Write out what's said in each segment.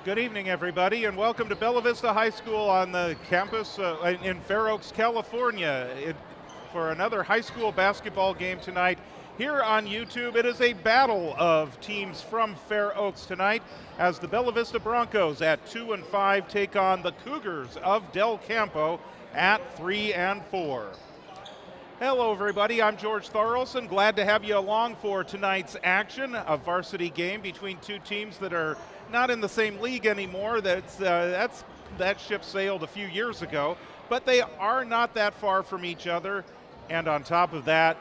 Good evening, everybody, and welcome to Bella Vista High School on the campus in Fair Oaks, California, for another high school basketball game tonight. Here on YouTube, it is a battle of teams from Fair Oaks tonight as the Bella Vista Broncos at 2 and 5 take on the Cougars of Del Campo at 3 and 4. Hello, everybody. I'm George Thorolson. Glad to have you along for tonight's action, a varsity game between two teams that are not in the same league anymore. That ship sailed a few years ago, but they are not that far from each other. And on top of that,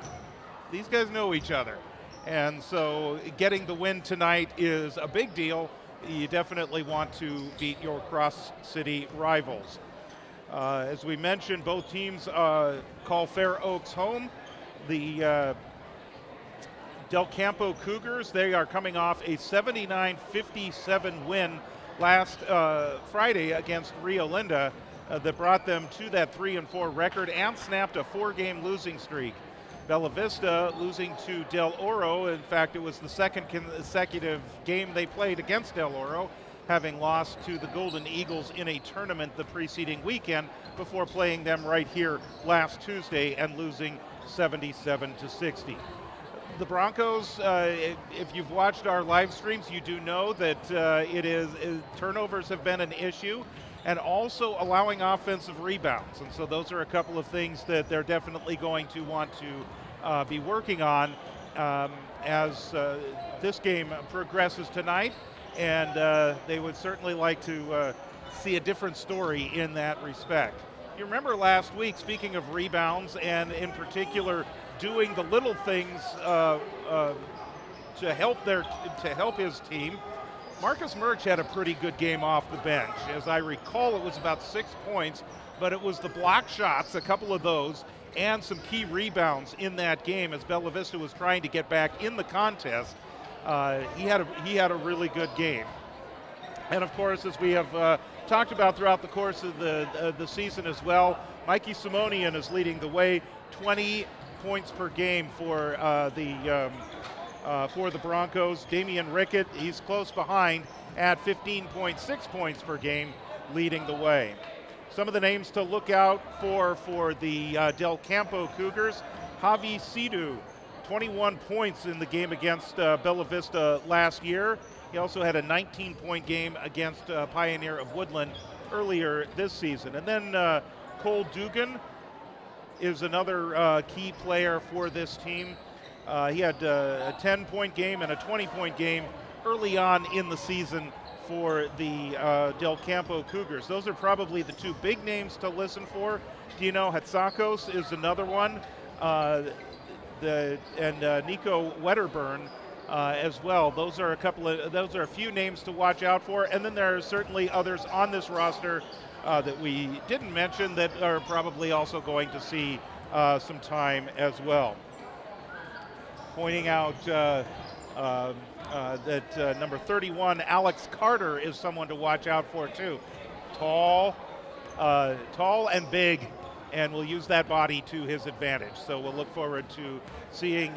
these guys know each other. And so getting the win tonight is a big deal. You definitely want to beat your cross-city rivals. As we mentioned, both teams call Fair Oaks home. The Del Campo Cougars, they are coming off a 79-57 win last Friday against Rio Linda that brought them to that 3 and 4 record and snapped a 4-game losing streak. Bella Vista losing to Del Oro. In fact, it was the second consecutive game they played against Del Oro, having lost to the Golden Eagles in a tournament the preceding weekend before playing them right here last Tuesday and losing 77-60. The Broncos, if you've watched our live streams, you do know that turnovers have been an issue, and also allowing offensive rebounds. And so those are a couple of things that they're definitely going to want to be working on as this game progresses tonight. And they would certainly like to see a different story in that respect. You remember last week, speaking of rebounds, and in particular doing the little things to help his team, Marcus Murch had a pretty good game off the bench. As I recall, it was about 6 points, but it was the block shots, a couple of those, and some key rebounds in that game as Bella Vista was trying to get back in the contest. He had a really good game. And of course, as we have talked about throughout the course of the season as well, Mikey Simonian is leading the way, 20 points per game for the Broncos. Damian Rickett, he's close behind at 15.6 points per game, leading the way. Some of the names to look out for the Del Campo Cougars: Javi Sidu, 21 points in the game against Bella Vista last year. He also had a 19-point game against Pioneer of Woodland earlier this season. And then Cole Dugan is another key player for this team. He had a 10-point game and a 20-point game early on in the season for the Del Campo Cougars. Those are probably the two big names to listen for. Dino Hatsakos is another one. Nico Wedderburn as well. Those are a few names to watch out for, and then there are certainly others on this roster that we didn't mention that are probably also going to see some time as well. Pointing out that number 31, Alex Carter, is someone to watch out for too. Tall and big, and will use that body to his advantage. So we'll look forward to seeing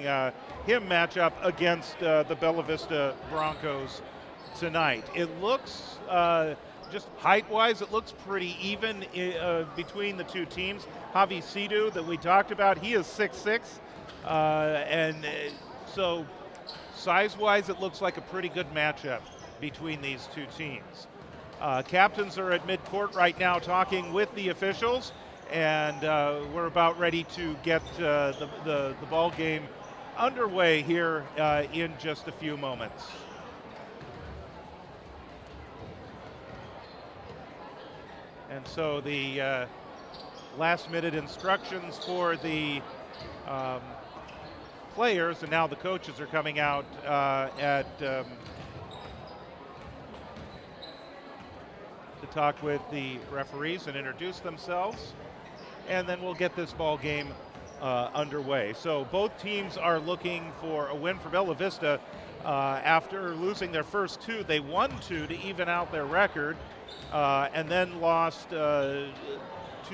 him match up against the Bella Vista Broncos tonight. It looks, just height-wise, it looks pretty even between the two teams. Javi Sidu, that we talked about, he is 6'6", so size-wise, it looks like a pretty good matchup between these two teams. Captains are at midcourt right now talking with the officials, and we're about ready to get the ball game underway here in just a few moments. And so the last-minute instructions for the players, and now the coaches are coming out to talk with the referees and introduce themselves, and then we'll get this ball game underway. So both teams are looking for a win. For Bella Vista, after losing their first two, they won two to even out their record, and then lost 2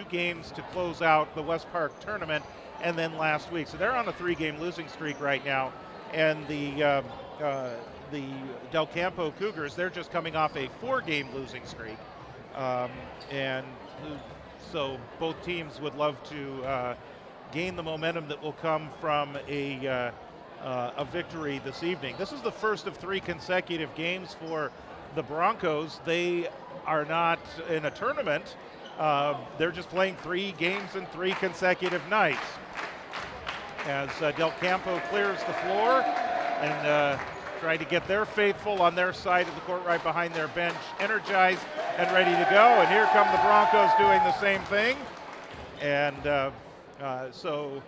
games to close out the West Park tournament, and then last week. So they're on a 3-game losing streak right now, and the the Del Campo Cougars, they're just coming off a 4-game losing streak. And so both teams would love to gain the momentum that will come from a victory this evening. This is the first of 3 consecutive games for the Broncos. They are not in a tournament. They're just playing 3 games in 3 consecutive nights. As Del Campo clears the floor and trying to get their faithful on their side of the court right behind their bench energized and ready to go. And here come the Broncos doing the same thing. And so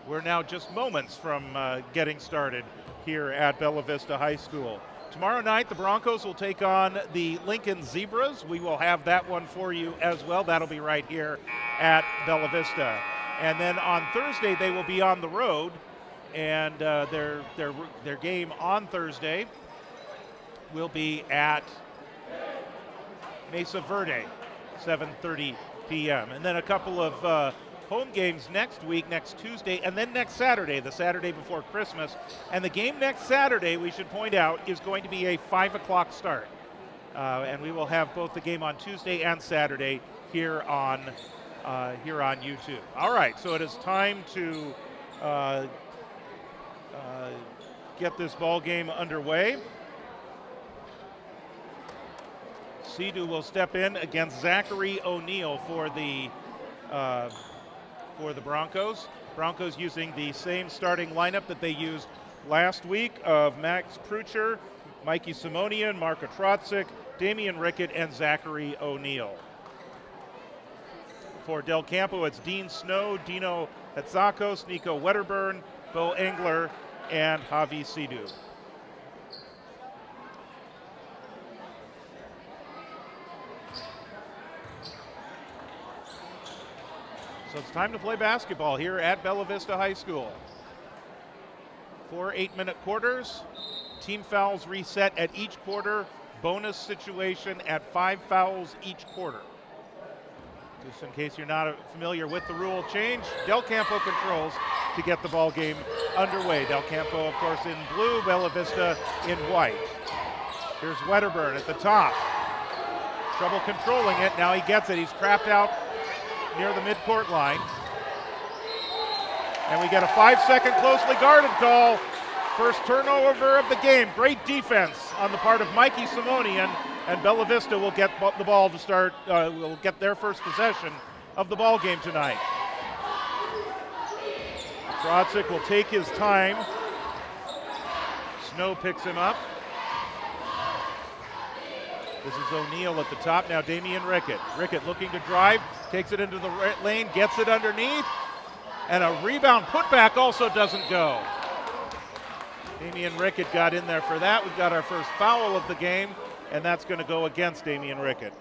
we're now just moments from getting started here at Bella Vista High School. Tomorrow night, the Broncos will take on the Lincoln Zebras. We will have that one for you as well. That'll be right here at Bella Vista. And then on Thursday, they will be on the road, and their game on Thursday will be at Mesa Verde, 7:30 p.m. And then a couple of home games next week, next Tuesday, and then next Saturday, the Saturday before Christmas. And the game next Saturday, we should point out, is going to be a 5 o'clock start. And we will have both the game on Tuesday and Saturday here on YouTube. All right, so it is time to get this ball game underway. Sidhu will step in against Zachary O'Neill for the Broncos. Broncos using the same starting lineup that they used last week of Max Prucher, Mikey Simonian, Marko Trotzik, Damian Rickett, and Zachary O'Neill. For Del Campo, it's Dean Snow, Dino Hatzakos, Nico Wedderburn, Bo Engler, and Javi Sidhu. So it's time to play basketball here at Bella Vista High School. 4 8-minute quarters. Team fouls reset at each quarter. Bonus situation at 5 fouls each quarter. Just in case you're not familiar with the rule change, Del Campo controls to get the ball game underway. Del Campo, of course, in blue, Bella Vista in white. Here's Wedderburn at the top. Trouble controlling it. Now he gets it. He's trapped out near the midcourt line. And we get a 5-second closely guarded call. First turnover of the game. Great defense on the part of Mikey Simonian, and Bella Vista will get the ball to start, will get their first possession of the ball game tonight. Trotzik will take his time. Snow picks him up. This is O'Neill at the top. Now Damian Rickett. Rickett looking to drive, takes it into the lane, gets it underneath, and a rebound putback also doesn't go. Damian Rickett got in there for that. We've got our first foul of the game, and that's going to go against Damian Rickett.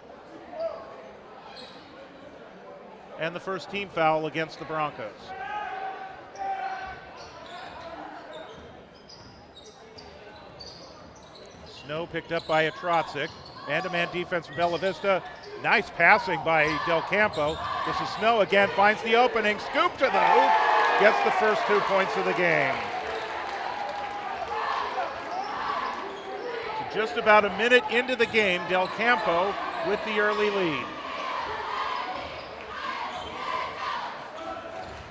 And the first team foul against the Broncos. Snow picked up by a Trotzik. Man-to-man defense for Bella Vista. Nice passing by Del Campo. This is Snow again, finds the opening, scoop to the hoop, gets the first 2 points of the game. So just about a minute into the game, Del Campo with the early lead.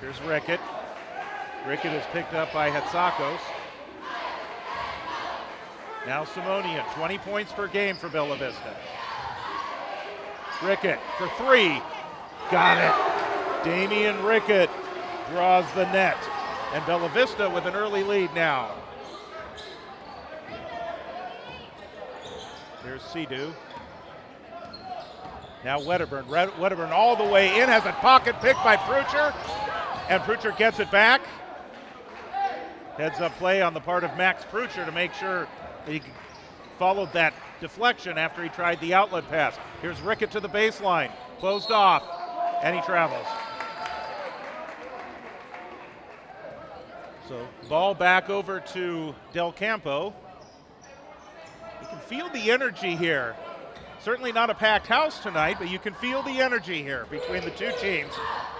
Here's Rickett. Rickett is picked up by Hatzakos. Now Simonian, 20 points per game for Bella Vista. Rickett for 3, got it. Damian Rickett draws the net, and Bella Vista with an early lead now. Here's Sidhu. Now Wedderburn. Wedderburn all the way in, has a pocket pick by Prucher, and Prucher gets it back. Heads up play on the part of Max Prucher to make sure he followed that deflection after he tried the outlet pass. Here's Rickett to the baseline, closed off, and he travels. So ball back over to Del Campo. You can feel the energy here. Certainly not a packed house tonight, but you can feel the energy here between the two teams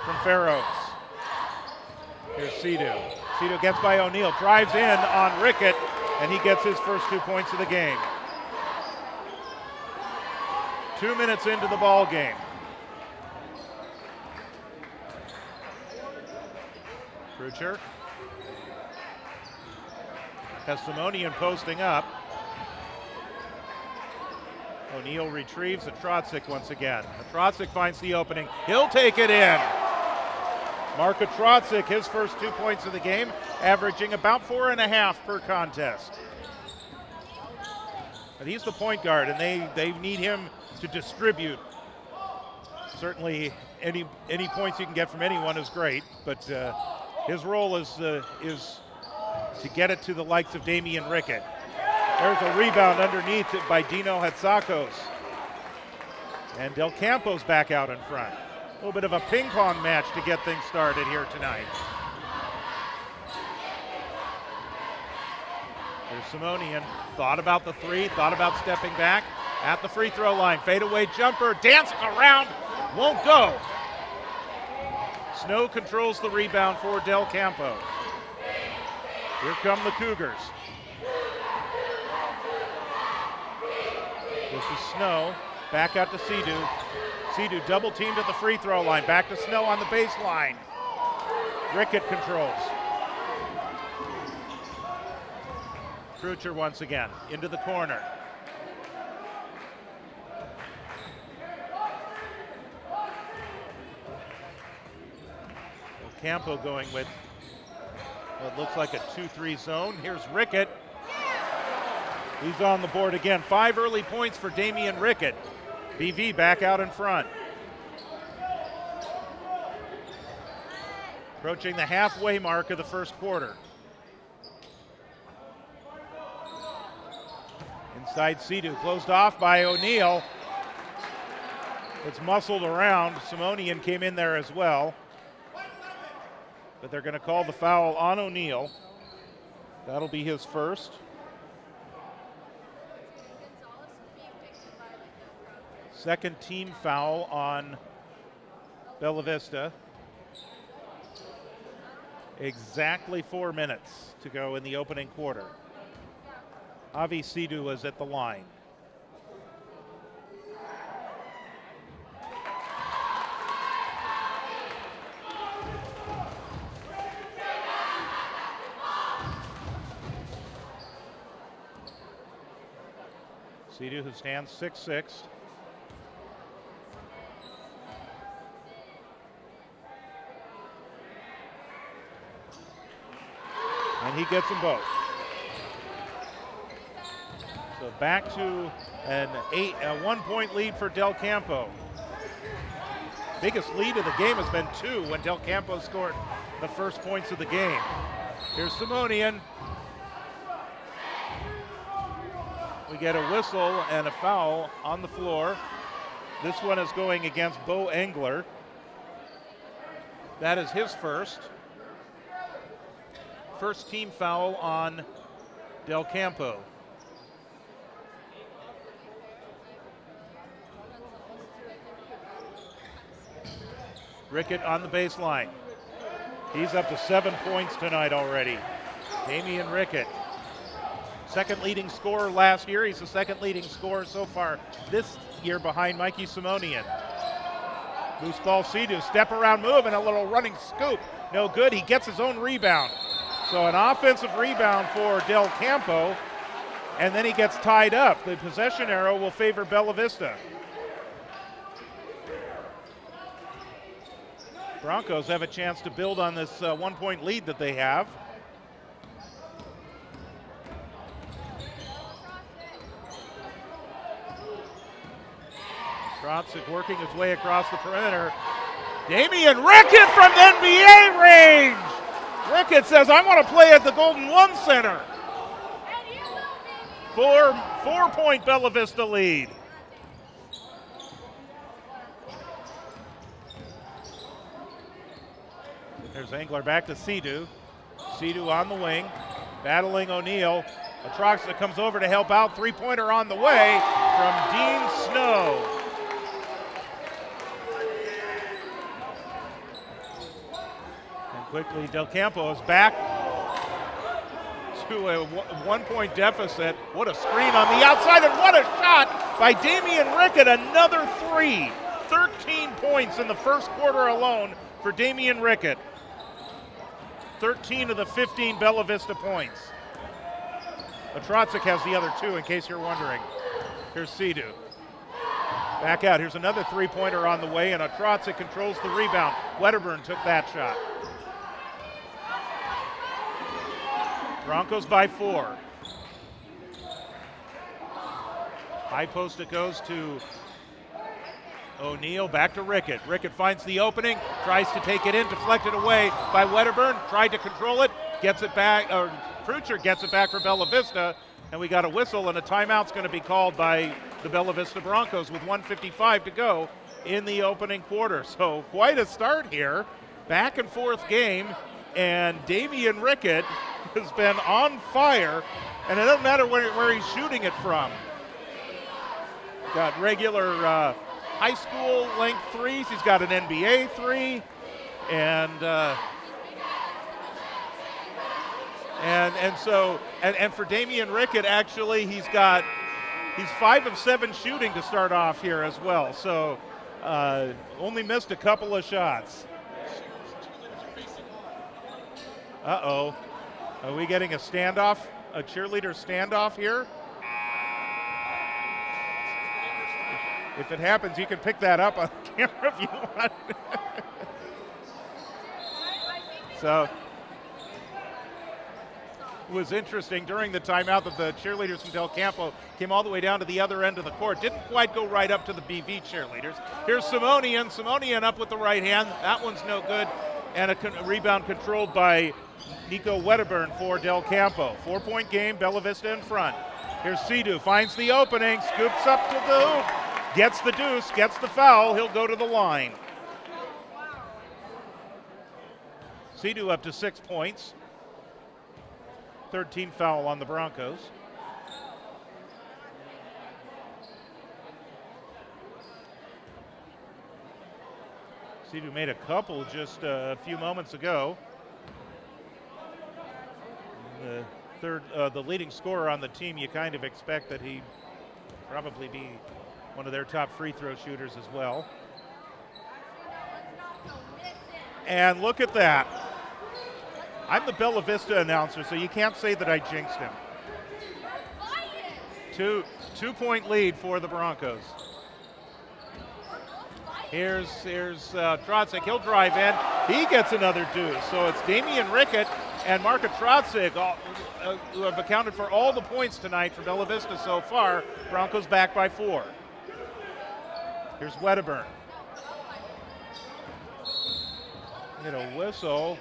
from Fair Oaks. Here's Sidhu. Sidhu gets by O'Neill, drives in on Rickett, and he gets his first 2 points of the game. 2 minutes into the ball game. Krucher has Simonian posting up. O'Neal retrieves Atrotzik once again. Atrotzik finds the opening. He'll take it in. Mark Atrotzik, his first 2 points of the game, averaging about 4.5 per contest. But he's the point guard, and they need him to distribute. Certainly, any points you can get from anyone is great, but his role is to get it to the likes of Damian Rickett. There's a rebound underneath by Dino Hatzakos. And Del Campo's back out in front. A little bit of a ping pong match to get things started here tonight. There's Simonian. Thought about the three, thought about stepping back at the free throw line. Fadeaway jumper, dancing around, won't go. Snow controls the rebound for Del Campo. Here come the Cougars. This is Snow, back out to Sidhu. Sidhu double teamed at the free throw line. Back to Snow on the baseline. Rickett controls. Krucher once again, into the corner. Campo going with what looks like a 2-3 zone. Here's Rickett. He's on the board again. 5 early points for Damian Rickett. BV back out in front. Approaching the halfway mark of the first quarter. Inside Sidhu, closed off by O'Neal. It's muscled around. Simonian came in there as well. But they're going to call the foul on O'Neal. That'll be his first. Second team foul on Bella Vista. Exactly 4 minutes to go in the opening quarter. Avi Sidhu was at the line. Sidhu, who stands 6'6". And he gets them both. So back to a 1-point lead for Del Campo. Biggest lead of the game has been 2 when Del Campo scored the first points of the game. Here's Simonian. We get a whistle and a foul on the floor. This one is going against Bo Engler. That is his first. First team foul on Del Campo. Rickett on the baseline. He's up to 7 points tonight already. Damian Rickett. Second leading scorer last year. He's the second leading scorer so far this year behind Mikey Simonian. Loose ball Sidhu, step around move and a little running scoop. No good, he gets his own rebound. So an offensive rebound for Del Campo, and then he gets tied up. The possession arrow will favor Bella Vista. Broncos have a chance to build on this 1-point lead that they have. Trotzik working his way across the perimeter. Damian Rickett from NBA range. Rickett says, I want to play at the Golden One Center. 4-point Bella Vista lead. There's Engler back to Sidhu. Sidhu on the wing, battling O'Neal. Atroxa comes over to help out. 3-pointer on the way from Dean Snow. And quickly, Del Campo is back. to a 1-point deficit. What a screen on the outside, and what a shot by Damian Rickett, another three. 13 points in the first quarter alone for Damian Rickett. 13 of the 15 Bella Vista points. Atrotzik has the other two, in case you're wondering. Here's Sidhu. Back out. Here's another three-pointer on the way, and Atrotzik controls the rebound. Wedderburn took that shot. Broncos by 4. High post it goes to O'Neal, back to Rickett. Rickett finds the opening, tries to take it in, deflected away by Wedderburn, tried to control it, gets it back, or Prucher gets it back for Bella Vista, and we got a whistle, and a timeout's going to be called by the Bella Vista Broncos with 1:55 to go in the opening quarter. So quite a start here, back and forth game, and Damian Rickett has been on fire, and it doesn't matter where he's shooting it from. Got regular high school length threes. He's got an NBA three, and for Damian Rickett, actually, he's 5 of 7 shooting to start off here as well. So only missed a couple of shots. Uh-oh. Are we getting a standoff, a cheerleader standoff here? If it happens, you can pick that up on camera if you want. So it was interesting during the timeout that the cheerleaders from Del Campo came all the way down to the other end of the court. Didn't quite go right up to the BV cheerleaders. Here's Simonian. Simonian up with the right hand. That one's no good. And a rebound controlled by Nico Wedderburn for Del Campo. 4-point game, Bella Vista in front. Here's Sidhu, finds the opening, scoops up to the hoop. Gets the deuce, gets the foul, he'll go to the line. Sidhu up to 6 points. 13 foul on the Broncos. Sidhu made a couple just a few moments ago. The leading scorer on the team, you kind of expect that he'd probably be one of their top free throw shooters as well. And look at that. I'm the Bella Vista announcer, so you can't say that I jinxed him. 2-point lead for the Broncos. Here's Trotzik. He'll drive in. He gets another deuce. So it's Damian Rickett and Marka Trotzik who have accounted for all the points tonight for Bella Vista so far. Broncos back by 4. Here's Wedderburn. Get a whistle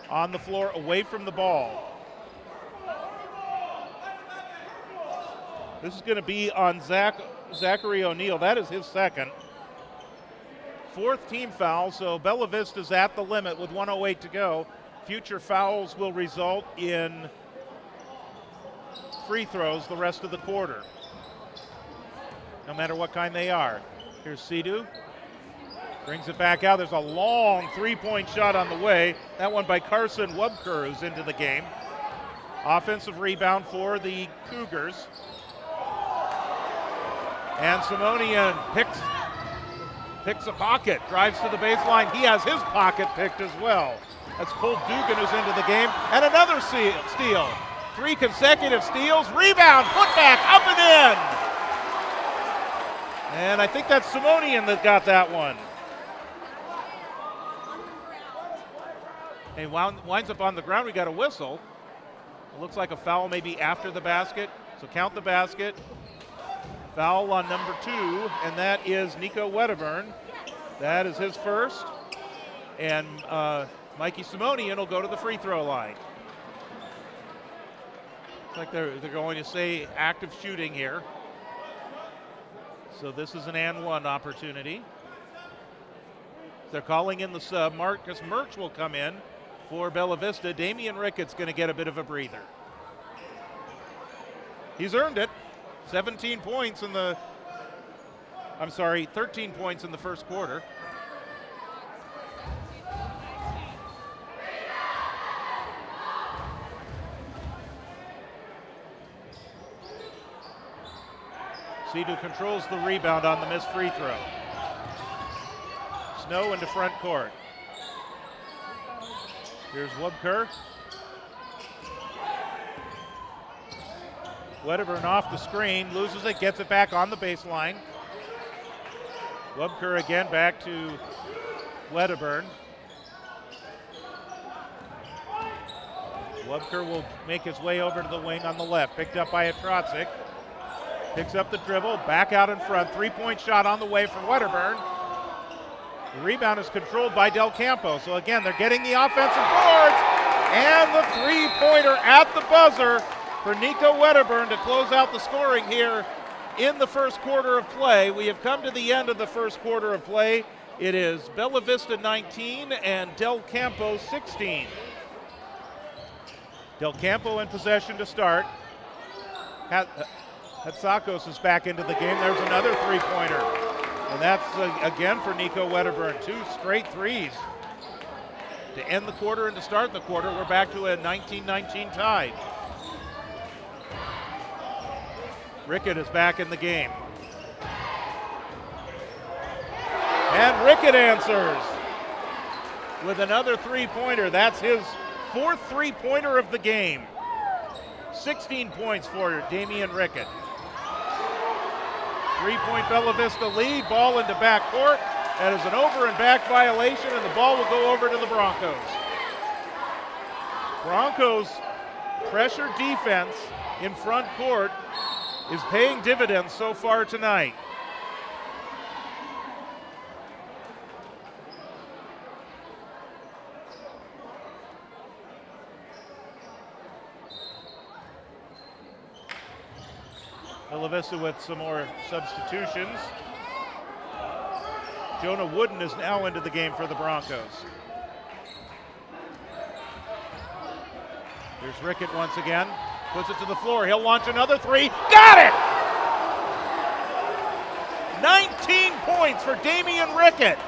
on the floor away from the ball. This is going to be on Zachary O'Neal. That is his second. 4th team foul, so Bella Vista's at the limit with 1:08 to go. Future fouls will result in free throws the rest of the quarter, no matter what kind they are. Here's Sidhu. Brings it back out. There's a long 3-point shot on the way. That one by Carson Wubker, who's into the game. Offensive rebound for the Cougars. And Simonian picks a pocket, drives to the baseline. He has his pocket picked as well. That's Cole Dugan who's into the game. And another steal. 3 consecutive steals. Rebound, putback, up and in. And I think that's Simonian that got that one. And winds up on the ground. We got a whistle. It looks like a foul maybe after the basket. So count the basket. Foul on number 2, and that is Nico Wedderburn. That is his first. And Mikey Simonian will go to the free throw line. Looks like they're going to say active shooting here. So this is an and one opportunity. They're calling in the sub. Marcus Murch will come in for Bella Vista. Damian Rickett's going to get a bit of a breather. He's earned it. 13 points in the first quarter. Sea-Doo controls the rebound on the missed free throw. Snow into front court. Here's Wubker. Wedderburn off the screen, loses it, gets it back on the baseline. Wubker again back to Wedderburn. Wubker will make his way over to the wing on the left, picked up by Atrotzik. Picks up the dribble, back out in front, three-point shot on the way for Wedderburn. The rebound is controlled by Del Campo, so again, they're getting the offensive boards, and the three-pointer at the buzzer for Nico Wedderburn to close out the scoring here in the first quarter of play. We have come to the end of the first quarter of play. It is Bella Vista 19 and Del Campo 16. Del Campo in possession to start. Hatsakos is back into the game. There's another three-pointer. And that's, again, for Nico Wedderburn. 2 straight threes to end the quarter and to start the quarter. We're back to a 19-19 tie. Rickett is back in the game. And Rickett answers with another three-pointer. That's his 4th three-pointer of the game. 16 points for Damian Rickett. 3-point Bella Vista lead, ball into backcourt. That is an over and back violation, and the ball will go over to the Broncos. Broncos pressure defense in front court is paying dividends so far tonight. Bella Vista with some more substitutions. Jonah Wooden is now into the game for the Broncos. Here's Rickett once again. Puts it to the floor. He'll launch another three. Got it! 19 points for Damian Rickett.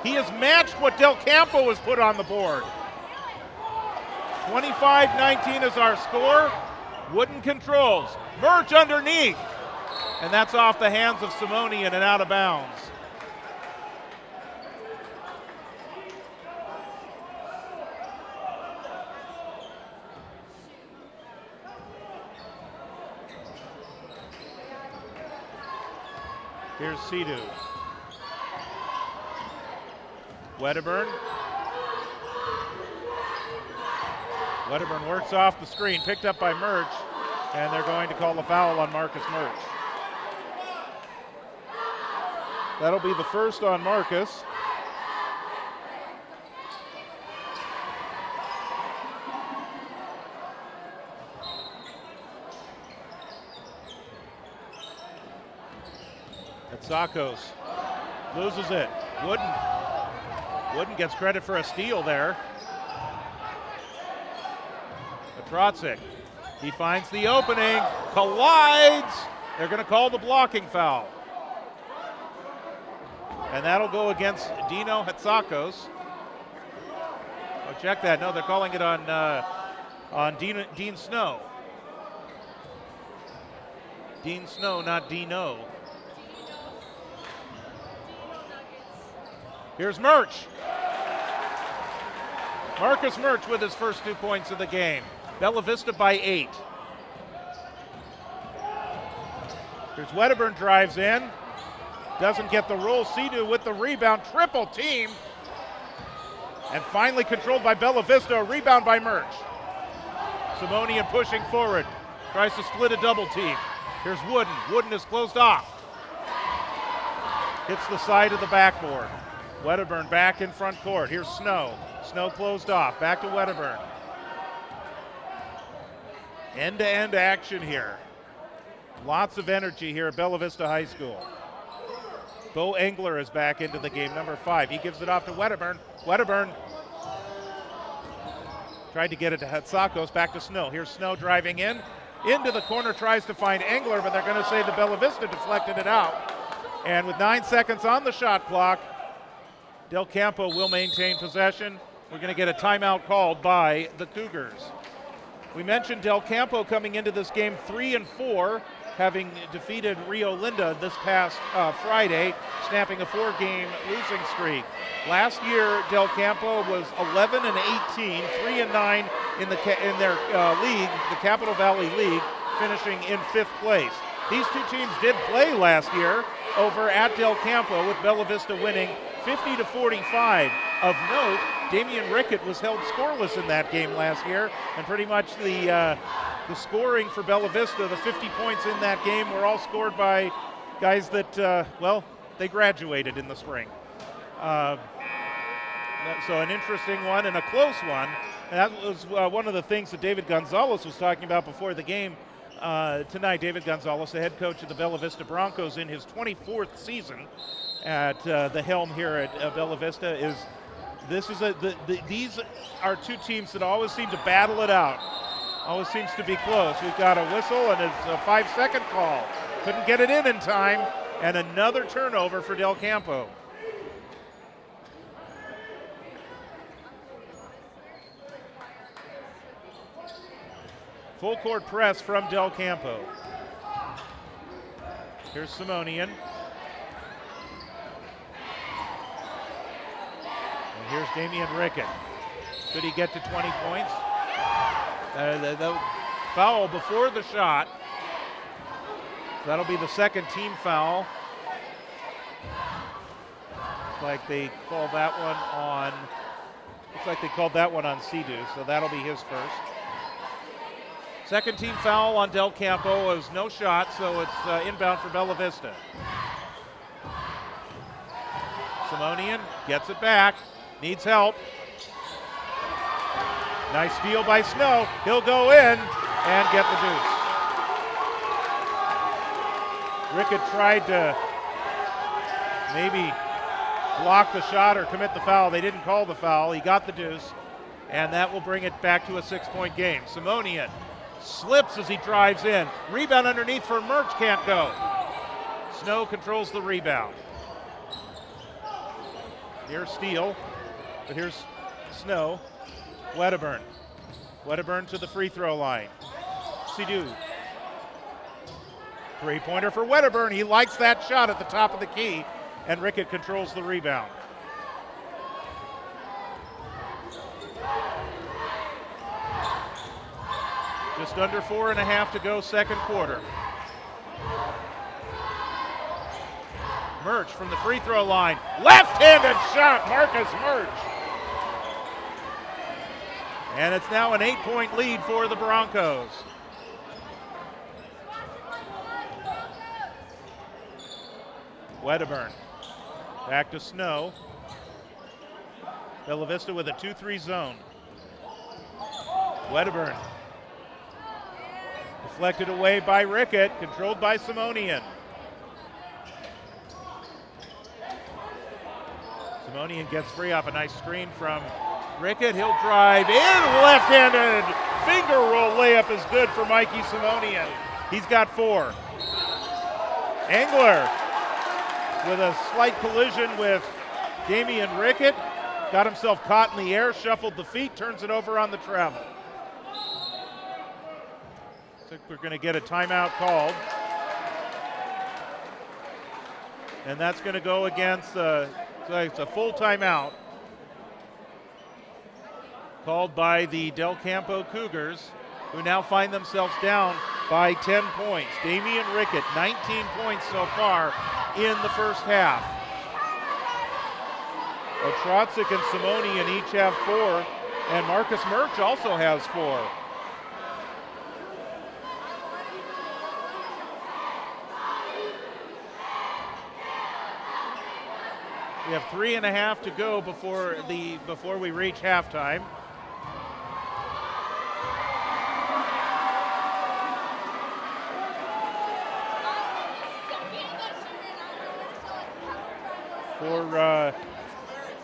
He has matched what Del Campo has put on the board. 25-19 is our score. Wooden controls. Murch underneath. And that's off the hands of Simonian and out of bounds. Here's Sea-Doo. Wedderburn. Wedderburn works off the screen, picked up by Murch, and they're going to call the foul on Marcus Murch. That'll be the first on Marcus. Sakos loses it. Wooden gets credit for a steal there. Atrotzik, he finds the opening, collides. They're going to call the blocking foul. And that'll go against Dino Hatsakos. Oh, check that. No, they're calling it on Dean Snow. Dean Snow, not Dino. Here's Murch. Marcus Murch with his first 2 points of the game. Bella Vista by 8. Here's Wedderburn, drives in. Doesn't get the roll. Sea-Doo with the rebound. Triple team. And finally controlled by Bella Vista. A rebound by Murch. Simonian pushing forward. Tries to split a double team. Here's Wooden. Wooden is closed off. Hits the side of the backboard. Wedderburn back in front court. Here's Snow. Snow closed off. Back to Wedderburn. End-to-end action here. Lots of energy here at Bella Vista High School. Bo Engler is back into the game, number 5. He gives it off to Wedderburn. Wedderburn tried to get it to Hatsakos. Back to Snow. Here's Snow driving in. Into the corner, tries to find Engler, but they're going to say the Bella Vista deflected it out. And with 9 seconds on the shot clock, Del Campo will maintain possession. We're going to get a timeout called by the Cougars. We mentioned Del Campo coming into this game 3-4. having defeated Rio Linda this past Friday, snapping a 4-game losing streak. Last year, Del Campo was 11-18, 3-9 in their league, the Capital Valley League, finishing in 5th place. These two teams did play last year over at Del Campo, with Bella Vista winning 50-45. Of note, Damian Rickett was held scoreless in that game last year, and pretty much the scoring for Bella Vista, the 50 points in that game, were all scored by guys that, they graduated in the spring. So an interesting one and a close one. And that was one of the things that David Gonzalez was talking about before the game tonight. David Gonzalez, the head coach of the Bella Vista Broncos in his 24th season at the helm here at Bella Vista, these are two teams that always seem to battle it out. Always seems to be close. We've got a whistle, and it's a 5-second call. Couldn't get it in time, and another turnover for Del Campo. Full court press from Del Campo. Here's Simonian. And here's Damian Rickett. Could he get to 20 points? The foul before the shot. That'll be the second team foul. Looks like they called that one on Sidhu, so that'll be his first. Second team foul on Del Campo. It was no shot, so it's inbound for Bella Vista. Simonian gets it back, needs help. Nice steal by Snow. He'll go in and get the deuce. Rickett tried to maybe block the shot or commit the foul. They didn't call the foul. He got the deuce, and that will bring it back to a 6-point game. Simonian slips as he drives in. Rebound underneath for Murch, can't go. Snow controls the rebound. Here's Steele, but here's Snow. Wedderburn. Wedderburn to the free throw line. Sidhu. Three-pointer for Wedderburn. He likes that shot at the top of the key, and Rickett controls the rebound. Just under 4.5 to go, second quarter. Murch from the free throw line. Left-handed shot, Marcus Murch. And it's now an 8-point lead for the Broncos. Wedderburn. Back to Snow. Bella Vista with a 2-3 zone. Wedderburn. Deflected away by Rickett, controlled by Simonian. Simonian gets free off a nice screen from Rickett. He'll drive in, left-handed finger roll layup is good for Mikey Simonian. He's got 4. Engler with a slight collision with Damian Rickett. Got himself caught in the air, shuffled the feet, turns it over on the travel. I think we're going to get a timeout called. And that's going to go against, so it's a full timeout called by the Del Campo Cougars, who now find themselves down by 10 points. Damian Rickett, 19 points so far in the first half. Otrotzik and Simonian each have 4, and Marcus Murch also has 4. We have 3.5 to go before we reach halftime. For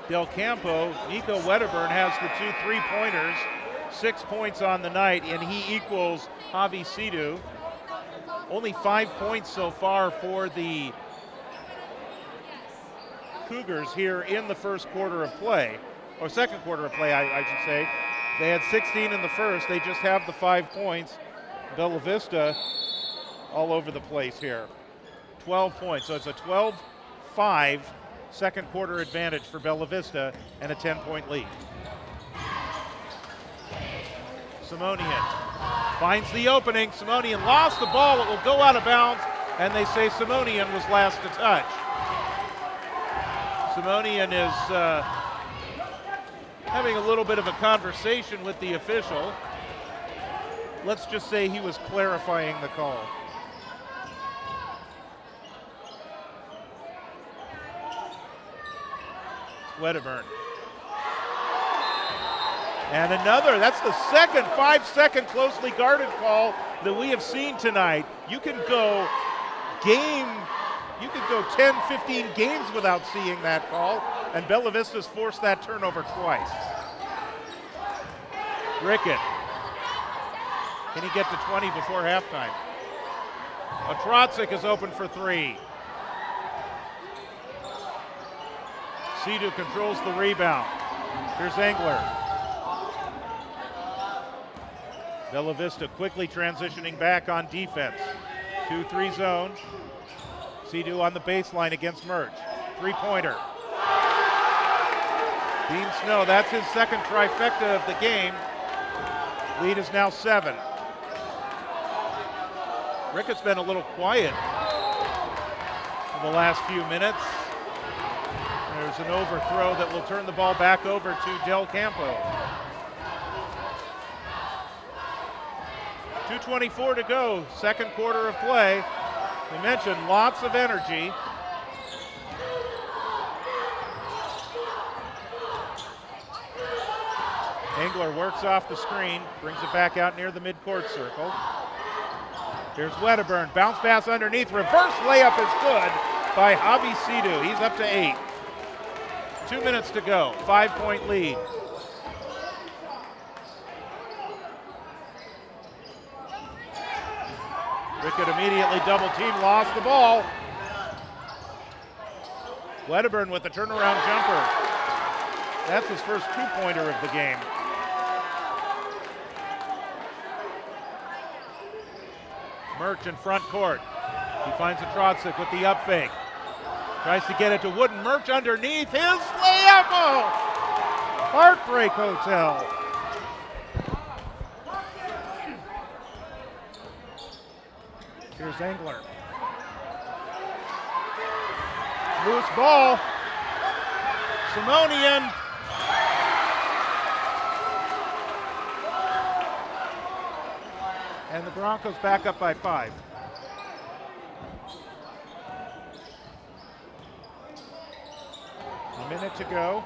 Del Campo, Nico Wedderburn has the 2 3-pointers, 6 points on the night, and he equals Javi Sidhu. Only 5 points so far for the Cougars here in the first quarter of play, or second quarter of play, I should say. They had 16 in the first. They just have the 5 points. Bella Vista all over the place here. 12 points, so it's a 12-5 second quarter advantage for Bella Vista and a 10-point lead. Simonian finds the opening. Simonian lost the ball. It will go out of bounds, and they say Simonian was last to touch. Simonian is having a little bit of a conversation with the official. Let's just say he was clarifying the call. Wedderburn. And another, that's the second 5-second closely guarded call that we have seen tonight. You can go 10, 15 games without seeing that call, and Bella Vista's forced that turnover twice. Rickett. Can he get to 20 before halftime? Atrotzik is open for three. Sidhu controls the rebound. Here's Engler. Bella Vista quickly transitioning back on defense. 2-3 zone. Sidhu on the baseline against Murch. Three-pointer. Dean Snow, that's his second trifecta of the game. Lead is now 7. Rickett's been a little quiet in the last few minutes. There's an overthrow that will turn the ball back over to Del Campo. 2:24 to go, second quarter of play. We mentioned lots of energy. Engler works off the screen, brings it back out near the midcourt circle. Here's Wedderburn, bounce pass underneath, reverse layup is good by Javi Sidhu. He's up to 8. 2 minutes to go, 5-point lead. Rickett immediately double team, lost the ball. Wedderburn with the turnaround jumper. That's his first 2-pointer of the game. Murch in front court. He finds Atrotzik with the up fake. Tries to get it to Wooden. Murch underneath his layup. Oh! Heartbreak Hotel. Here's Engler. Loose ball. Simonian. And the Broncos back up by 5. A minute to go.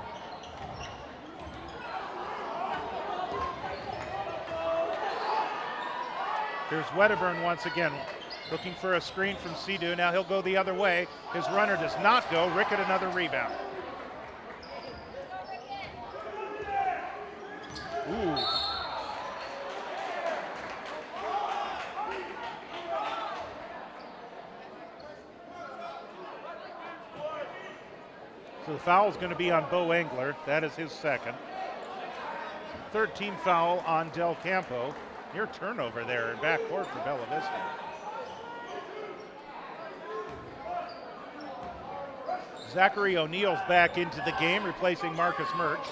Here's Wedderburn once again, looking for a screen from Sidhu. Now he'll go the other way. His runner does not go. Rickett another rebound. Ooh. So the foul is going to be on Bo Engler. That is his second. 13th foul on Del Campo. Near turnover there in backcourt for Bella Vista. Zachary O'Neal's back into the game, replacing Marcus Murch.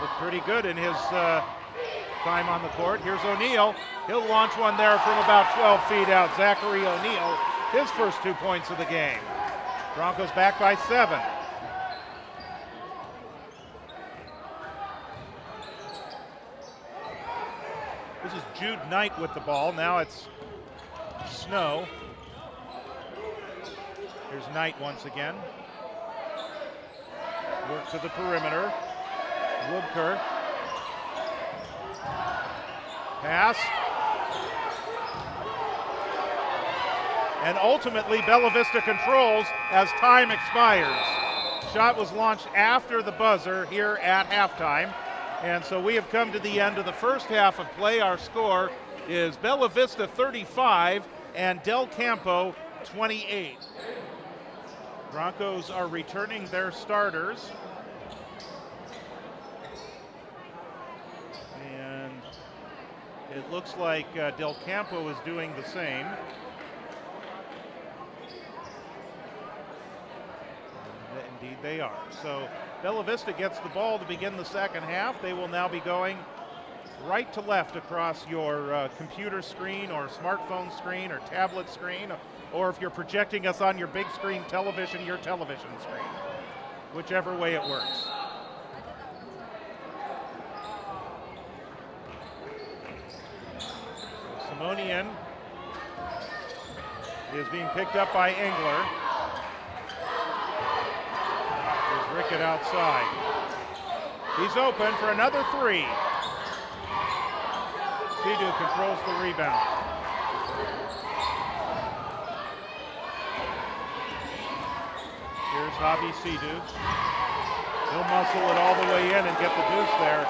Looked pretty good in his time on the court. Here's O'Neal. He'll launch one there from about 12 feet out. Zachary O'Neal, his first 2 points of the game. Broncos back by 7. This is Jude Knight with the ball. Now it's Snow. Here's Knight once again. Work to the perimeter. Woodker. Pass. And ultimately Bella Vista controls as time expires. Shot was launched after the buzzer here at halftime. And so we have come to the end of the first half of play. Our score is Bella Vista 35 and Del Campo 28. Broncos are returning their starters. And It looks like Del Campo is doing the same. Indeed they are. So Bella Vista gets the ball to begin the second half. They will now be going right to left across your computer screen or smartphone screen or tablet screen, or if you're projecting us on your big screen television, your television screen, whichever way it works. Simonian is being picked up by Engler. There's Rickett outside. He's open for another three. Sidhu controls the rebound. Here's Javi Sidhu. He'll muscle it all the way in and get the deuce there.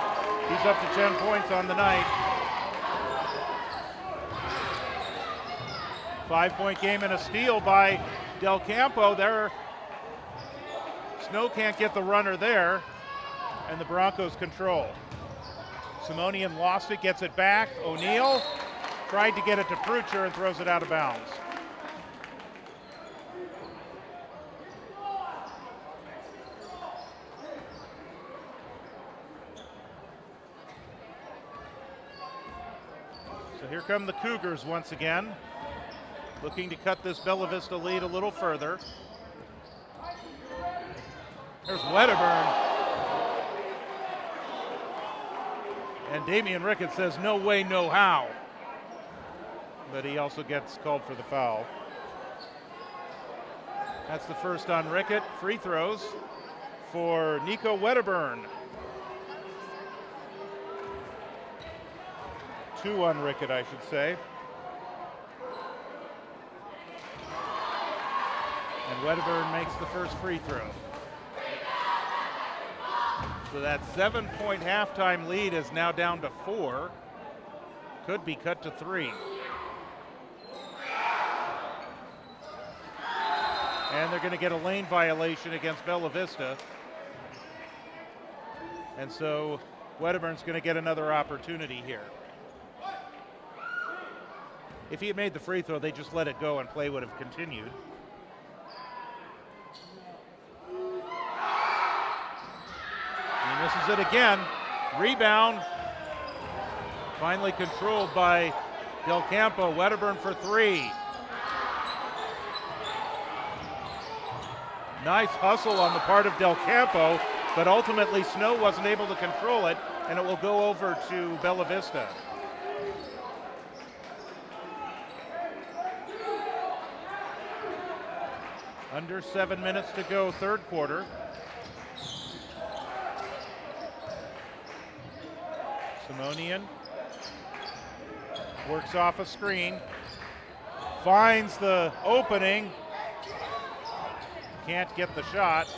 He's up to 10 points on the night. 5-point game and a steal by Del Campo. There, Snow can't get the runner there, and the Broncos control. Simonian lost it, gets it back. O'Neal tried to get it to Prucher and throws it out of bounds. So here come the Cougars once again, looking to cut this Bella Vista lead a little further. There's Wedderburn. And Damian Rickett says, no way, no how. But he also gets called for the foul. That's the first on Rickett. Free throws for Nico Wedderburn. 2 on Rickett, I should say. And Wedderburn makes the first free throw. So that 7-point halftime lead is now down to 4. Could be cut to 3. And they're going to get a lane violation against Bella Vista. And so Wedderburn's going to get another opportunity here. If he had made the free throw, they just let it go and play would have continued. He misses it again. Rebound. Finally controlled by Del Campo. Wedderburn for 3. Nice hustle on the part of Del Campo, but ultimately Snow wasn't able to control it, and it will go over to Bella Vista. Under 7 minutes to go, third quarter. Simonian works off a screen, finds the opening, can't get the shot.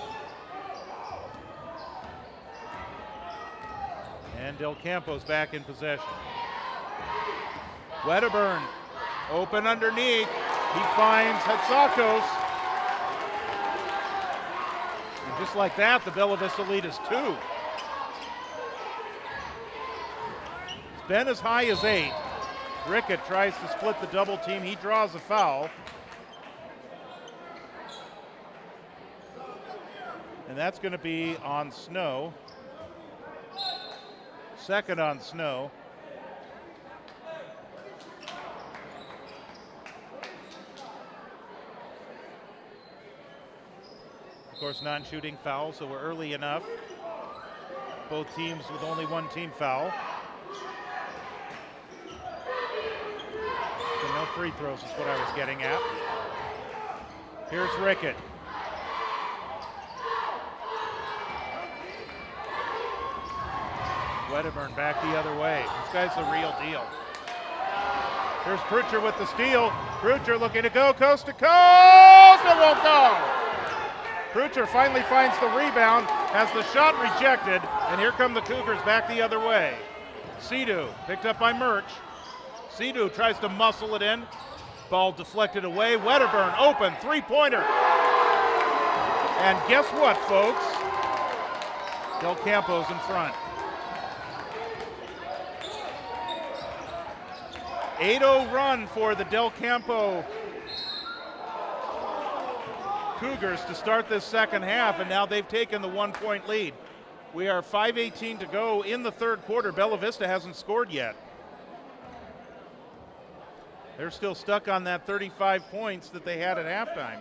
And Del Campo's back in possession. Wedderburn open underneath. He finds Hatsakos. And just like that, the Bella Vista lead is 2. It's been as high as 8. Rickett tries to split the double team. He draws a foul. And that's going to be on Snow. Second on Snow. Of course, non-shooting foul, so we're early enough. Both teams with only one team foul. So no free throws is what I was getting at. Here's Rickett. Wedderburn back the other way. This guy's the real deal. Here's Prucher with the steal. Prucher looking to go coast to coast. It won't go. Prucher finally finds the rebound, has the shot rejected, and here come the Cougars back the other way. Sidhu picked up by Murch. Sidhu tries to muscle it in. Ball deflected away. Wedderburn open, three-pointer. And guess what, folks? Del Campo's in front. 8-0 run for the Del Campo Cougars to start this second half, and now they've taken the 1-point lead. We are 5:18 to go in the third quarter. Bella Vista hasn't scored yet. They're still stuck on that 35 points that they had at halftime.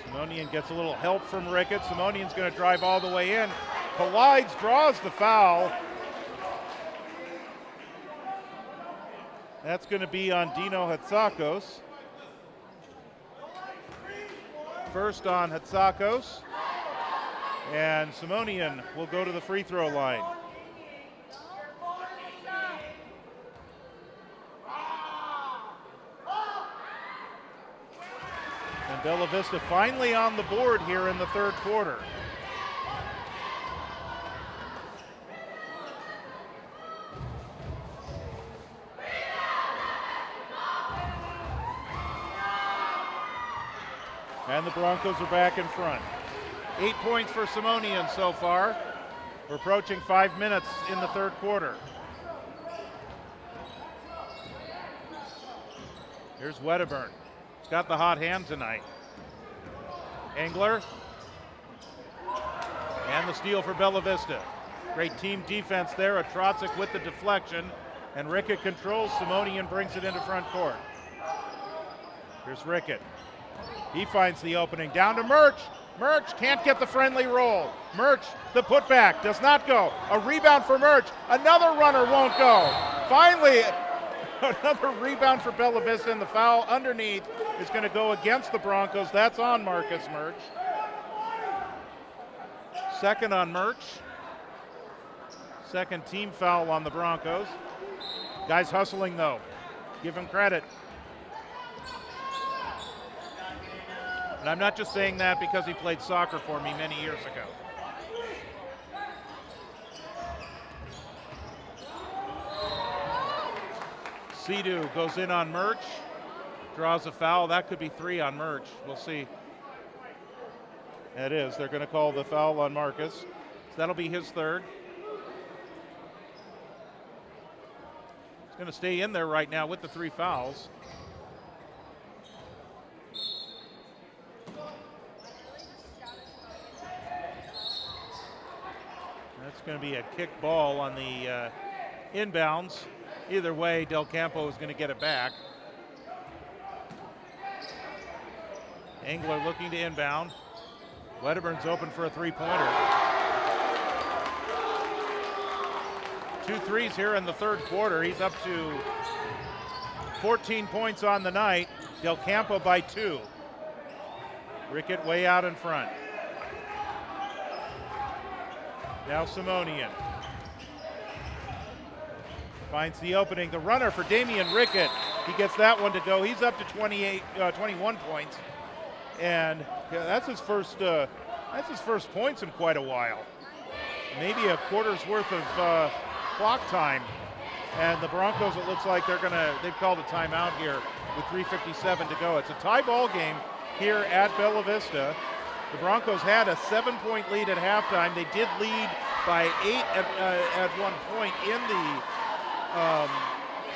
Simonian gets a little help from Rickett. Simonian's going to drive all the way in. Collides, draws the foul. That's going to be on Dino Hatsakos. First on Hatsakos. And Simonian will go to the free throw line. And Bella Vista finally on the board here in the third quarter. And the Broncos are back in front. 8 points for Simonian so far. We're approaching 5 minutes in the third quarter. Here's Wedderburn. He's got the hot hand tonight. Engler. And the steal for Bella Vista. Great team defense there. Atrocic with the deflection. And Rickett controls. Simonian brings it into front court. Here's Rickett. He finds the opening. Down to Murch. Murch can't get the friendly roll. Murch, the putback, does not go. A rebound for Murch. Another runner won't go. Finally, another rebound for Bella Vista, and the foul underneath is going to go against the Broncos. That's on Marcus Murch. Second on Murch. Second team foul on the Broncos. Guys hustling though. Give him credit. And I'm not just saying that because he played soccer for me many years ago. Sidhu goes in on Murch, draws a foul. That could be 3 on Murch. We'll see. That is. They're going to call the foul on Marcus. So that'll be his third. He's going to stay in there right now with the 3 fouls. That's going to be a kick ball on the inbounds. Either way, Del Campo is going to get it back. Engler looking to inbound. Wedderburn's open for a three-pointer. 2 threes here in the third quarter. He's up to 14 points on the night. Del Campo by 2. Rickett way out in front. Now Simonian finds the opening. The runner for Damian Rickett. He gets that one to go. He's up to 21 points, and that's his first points in quite a while. Maybe a quarter's worth of clock time. And the Broncos, it looks like they've called a timeout here with 3:57 to go. It's a tie ball game here at Bella Vista. The Broncos had a 7-point lead at halftime. They did lead by 8 at one point in the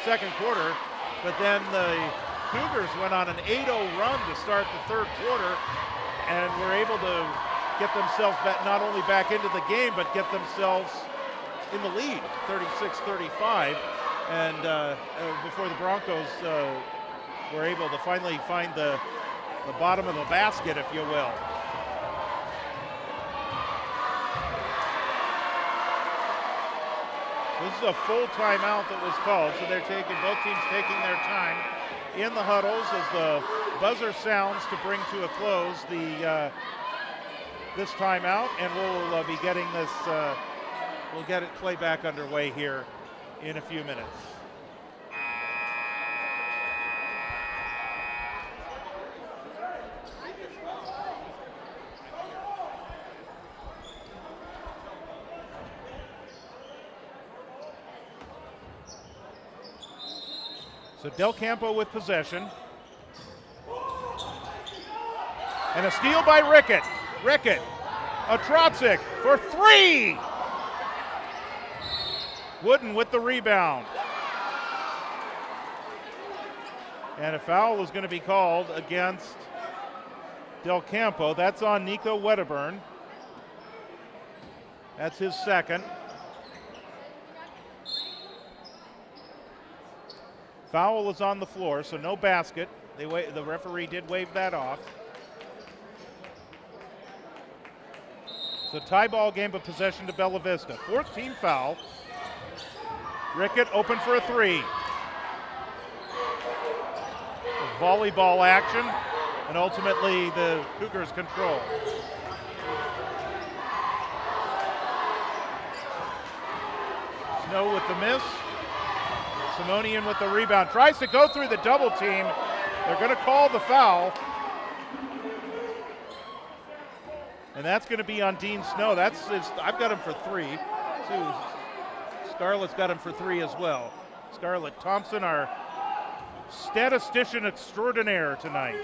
second quarter, but then the Cougars went on an 8-0 run to start the third quarter and were able to get themselves back, not only back into the game, but get themselves in the lead, 36-35, and before the Broncos were able to finally find the bottom of the basket, if you will. This is a full timeout that was called, so both teams taking their time in the huddles as the buzzer sounds to bring to a close this timeout, and we'll be getting this. We'll get it play back underway here in a few minutes. So Del Campo with possession. And a steal by Rickett. Rickett, a Trotzik for three. Wooden with the rebound. And a foul is going to be called against Del Campo. That's on Nico Wedderburn. That's his second. Foul is on the floor, so no basket. The referee did wave that off. So tie ball game, but possession to Bella Vista. Fourth team foul. Rickett open for a three. Volleyball action, and ultimately the Cougars control. Snow with the miss. Simonian with the rebound. Tries to go through the double team. They're going to call the foul. And that's going to be on Dean Snow. I've got him for three. Scarlett's got him for three as well. Scarlett Thompson, our statistician extraordinaire tonight.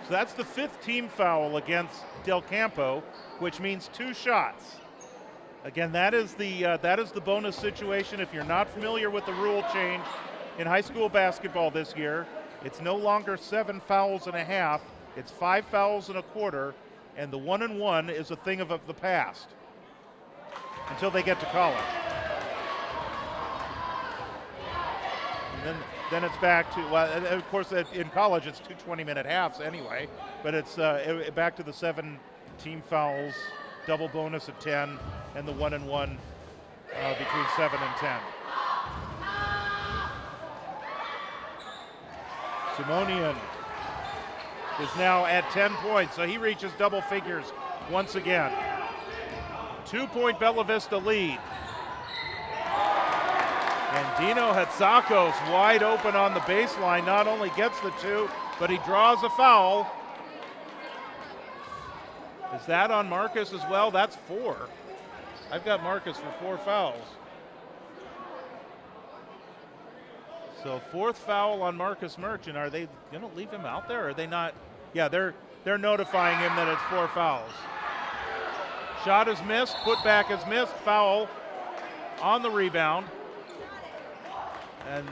So that's the fifth team foul against Del Campo, which means two shots. Again, that is the bonus situation. If you're not familiar with the rule change in high school basketball this year, it's no longer 7 fouls and a half. It's 5 fouls and a quarter, and the 1-and-1 is a thing of the past until they get to college. And then it's back to, well, of course, in college it's 2 20-minute halves anyway, but it's back to the 7 team fouls, double bonus at 10, and the 1-and-1 between 7 and 10. Simonian is now at 10 points, so he reaches double figures once again. 2-point Bella Vista lead. And Dino Hatsakos wide open on the baseline, not only gets the two, but he draws a foul. Is that on Marcus as well? That's 4. I've got Marcus for 4 fouls. So 4th foul on Marcus Merchant. Are they going to leave him out there? Or are they not? Yeah, they're notifying him that it's 4 fouls. Shot is missed, putback is missed, foul on the rebound. And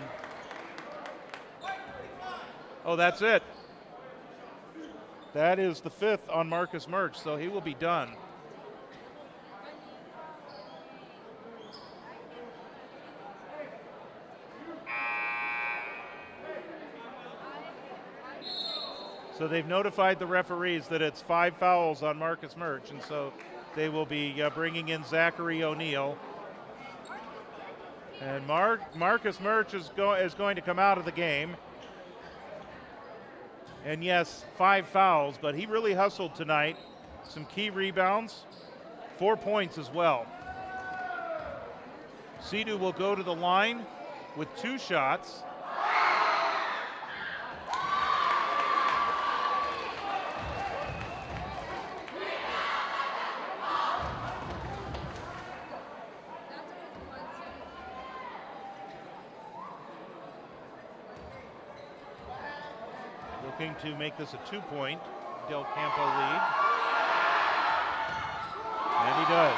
oh, that's it. That is the 5th on Marcus Merch, so he will be done. So they've notified the referees that it's 5 fouls on Marcus Merch, and so they will be bringing in Zachary O'Neill. And Marcus Merch is going to come out of the game. And yes, 5 fouls, but he really hustled tonight. Some key rebounds, 4 points as well. Sidhu will go to the line with 2 shots. Looking to make this a 2-point Del Campo lead. And he does.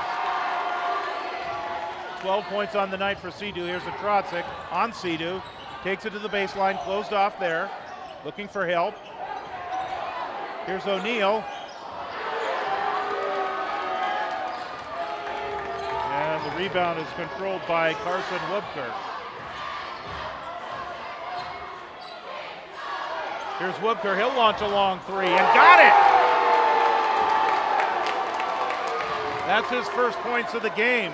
12 points on the night for Sidhu. Here's a Trotzik on Sidhu. Takes it to the baseline, closed off there. Looking for help. Here's O'Neill. And the rebound is controlled by Carson Wubker. Here's Wubker, he'll launch a long 3 and got it! That's his first points of the game.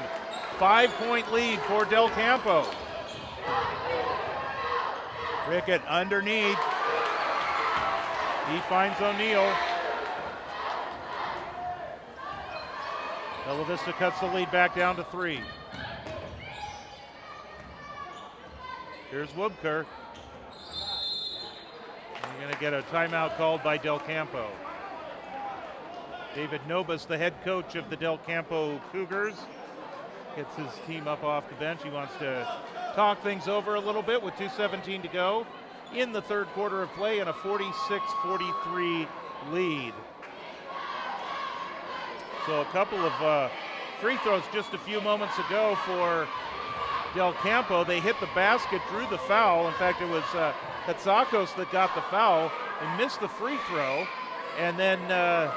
5-point lead for Del Campo. Rickett underneath. He finds O'Neill. Bella Vista cuts the lead back down to 3. Here's Wubker. We're going to get a timeout called by Del Campo. David Nobis, the head coach of the Del Campo Cougars, gets his team up off the bench. He wants to talk things over a little bit with 2:17 to go in the third quarter of play and a 46-43 lead. So a couple of free throws just a few moments ago for Del Campo. They hit the basket, drew the foul. In fact, it was Hatsakos that got the foul and missed the free throw. And then there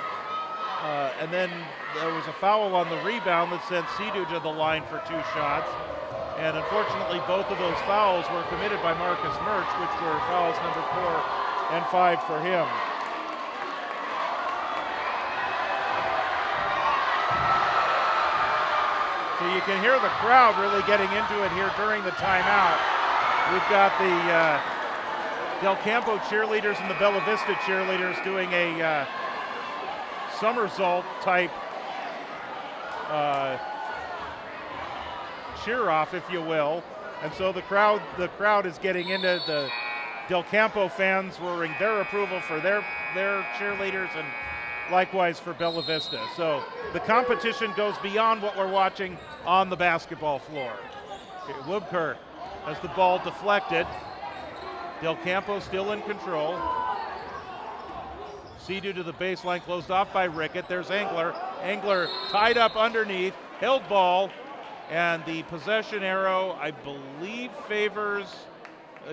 was a foul on the rebound that sent Sidu to the line for 2 shots. And unfortunately, both of those fouls were committed by Marcus Murch, which were fouls number 4 and 5 for him. So you can hear the crowd really getting into it here during the timeout. We've got the Del Campo cheerleaders and the Bella Vista cheerleaders doing a somersault type cheer off, if you will. And so the crowd is getting into the Del Campo fans roaring their approval for their cheerleaders and likewise for Bella Vista. So the competition goes beyond what we're watching on the basketball floor. Woodker has the ball deflected. Del Campo still in control. Sidu to the baseline, closed off by Rickett. There's Engler. Engler tied up underneath, held ball, and the possession arrow, I believe, favors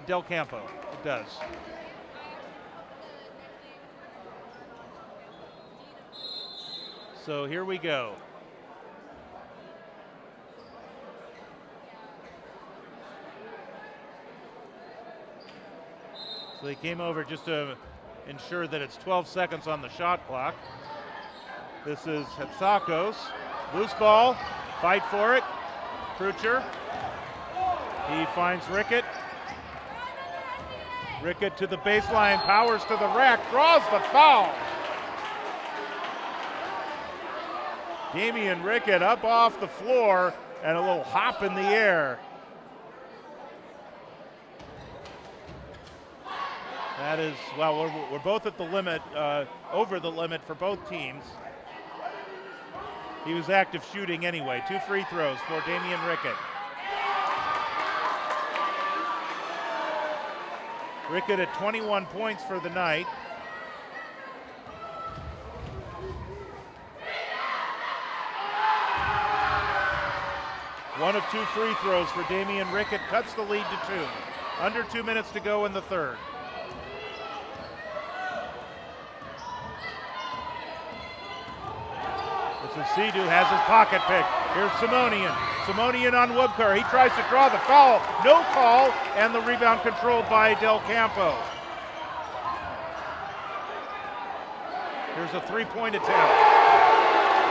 Del Campo. It does. So here we go. So they came over just to ensure that it's 12 seconds on the shot clock. This is Hatsakos. Loose ball, fight for it. Krucher. He finds Rickett. Rickett to the baseline, powers to the rack, draws the foul. Damian Rickett up off the floor and a little hop in the air. That is, well, we're both at the limit, over the limit for both teams. He was active shooting anyway. 2 free throws for Damian Rickett. Rickett at 21 points for the night. One of 2 free throws for Damian Rickett cuts the lead to 2. Under 2 minutes to go in the third. This is Sidu, has his pocket pick. Here's Simonian. Simonian on Woodker. He tries to draw the foul. No call, and the rebound controlled by Del Campo. Here's a 3-point attempt.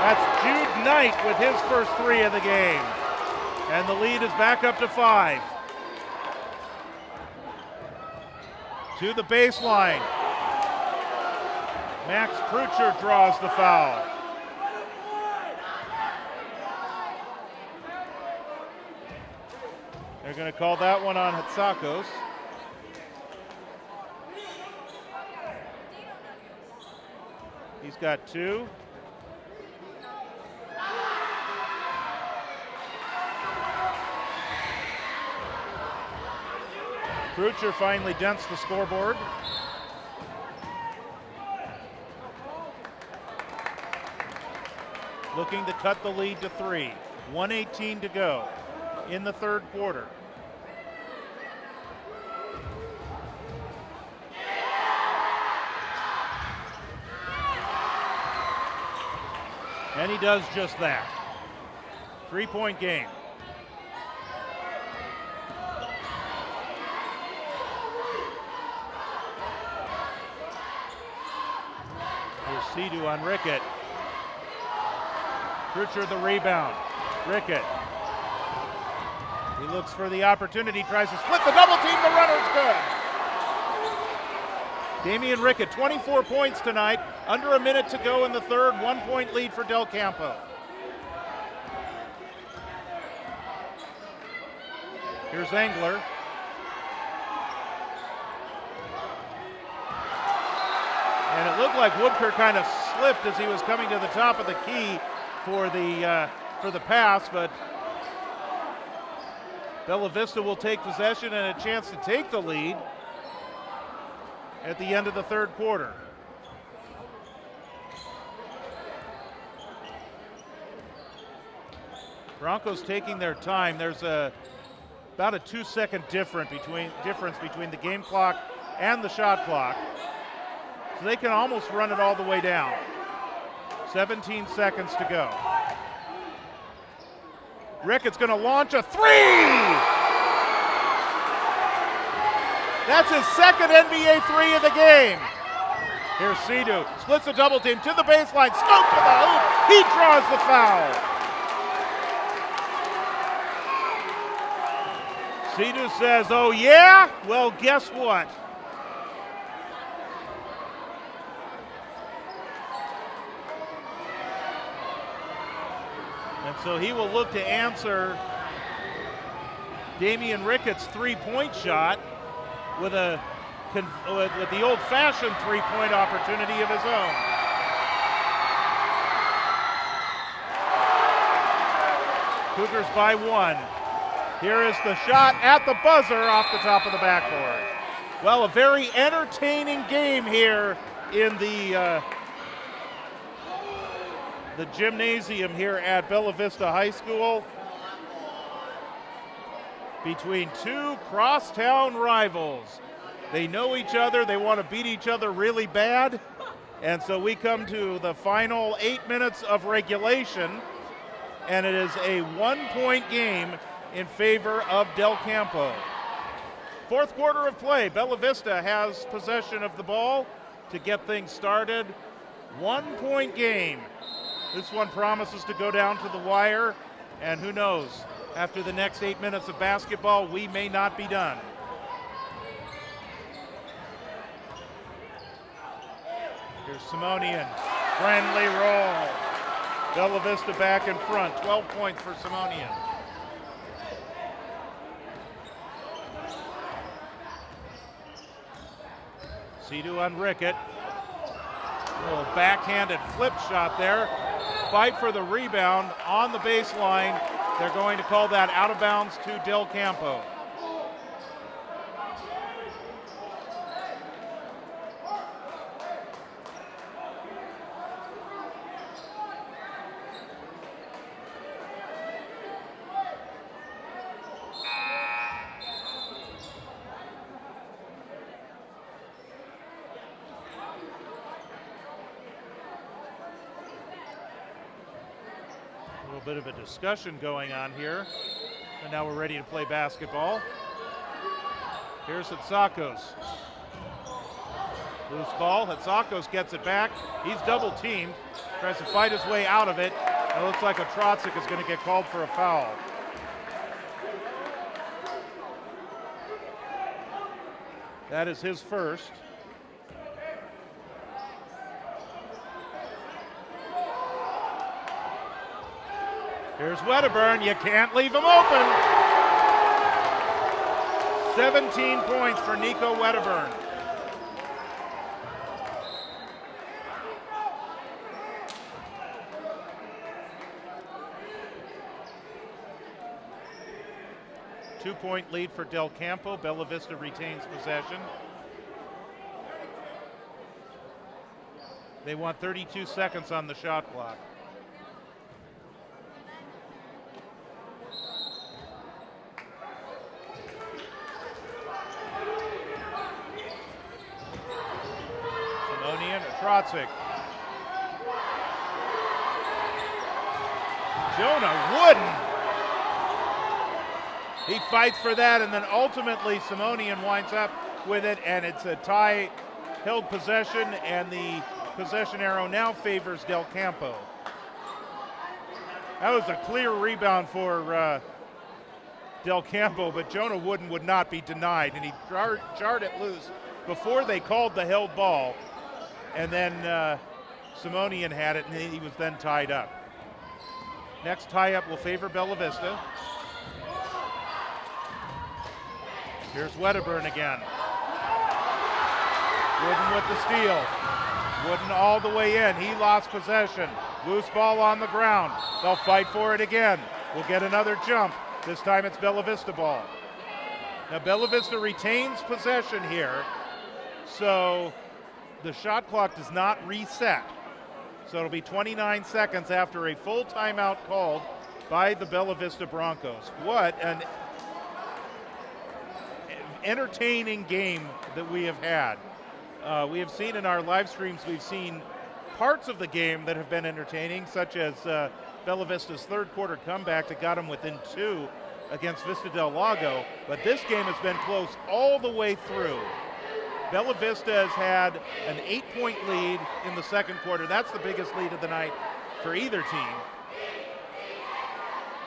That's Jude Knight with his first 3 of the game. And the lead is back up to 5. To the baseline. Max Krucher draws the foul. They're going to call that one on Hatsakos. He's got 2. Krucher finally dents the scoreboard. Looking to cut the lead to 3. 1:18 to go in the third quarter. And he does just that. 3-point game. Here's Sidu on Rickett. Krucher the rebound. Rickett. He looks for the opportunity, tries to split the double team, the runner's good. Damian Rickett, 24 points tonight, under a minute to go in the third, 1-point lead for Del Campo. Here's Engler. And it looked like Woodker kind of slipped as he was coming to the top of the key for the pass, but Bella Vista will take possession and a chance to take the lead at the end of the third quarter. Broncos taking their time. There's about a 2-second difference between the game clock and the shot clock. So they can almost run it all the way down. 17 seconds to go. Ricketts going to launch a three! That's his second NBA three of the game. Here's Sidhu, splits a double team to the baseline, scoop to the hoop, he draws the foul. Sidhu says, oh yeah? Well, guess what? And so he will look to answer Damian Ricketts' three-point shot with the old-fashioned three-point opportunity of his own. Cougars by one. Here is the shot at the buzzer off the top of the backboard. Well, a very entertaining game here in the gymnasium here at Bella Vista High School between two crosstown rivals. They know each other, they want to beat each other really bad, and so we come to the final 8 minutes of regulation, and it is a 1-point game in favor of Del Campo. Fourth quarter of play, Bella Vista has possession of the ball to get things started. 1-point game. This one promises to go down to the wire, and who knows, after the next 8 minutes of basketball, we may not be done. Here's Simonian, friendly roll. Bella Vista back in front, 12 points for Simonian. Sidhu on Rickett. A little backhanded flip shot there. Fight for the rebound on the baseline. They're going to call that out of bounds to Del Campo. Bit of a discussion going on here, and now we're ready to play basketball. Here's Hatsakos. Loose ball, Hatsakos gets it back. He's double teamed, tries to fight his way out of it. It looks like a Trotsik is going to get called for a foul. That is his first. Here's Wedderburn, you can't leave him open. 17 points for Nico Wedderburn. Two-point lead for Del Campo. Bella Vista retains possession. They want 32 seconds on the shot clock. Trotsik. Jonah Wooden. He fights for that, and then ultimately Simonian winds up with it, and it's a tie, held possession, and the possession arrow now favors Del Campo. That was a clear rebound for Del Campo, but Jonah Wooden would not be denied, and he jarred it loose before they called the held ball. And then Simonian had it, and he was then tied up. Next tie-up will favor Bella Vista. Here's Wedderburn again. Wooden with the steal. Wooden all the way in. He lost possession. Loose ball on the ground. They'll fight for it again. We'll get another jump. This time it's Bella Vista ball. Now Bella Vista retains possession here, so the shot clock does not reset. So it'll be 29 seconds after a full timeout called by the Bella Vista Broncos. What an entertaining game that we have had. We have seen in our live streams, we've seen parts of the game that have been entertaining, such as Bella Vista's third quarter comeback that got them within 2 against Vista del Lago, but this game has been close all the way through. Bella Vista has had an 8-point lead in the second quarter. That's the biggest lead of the night for either team.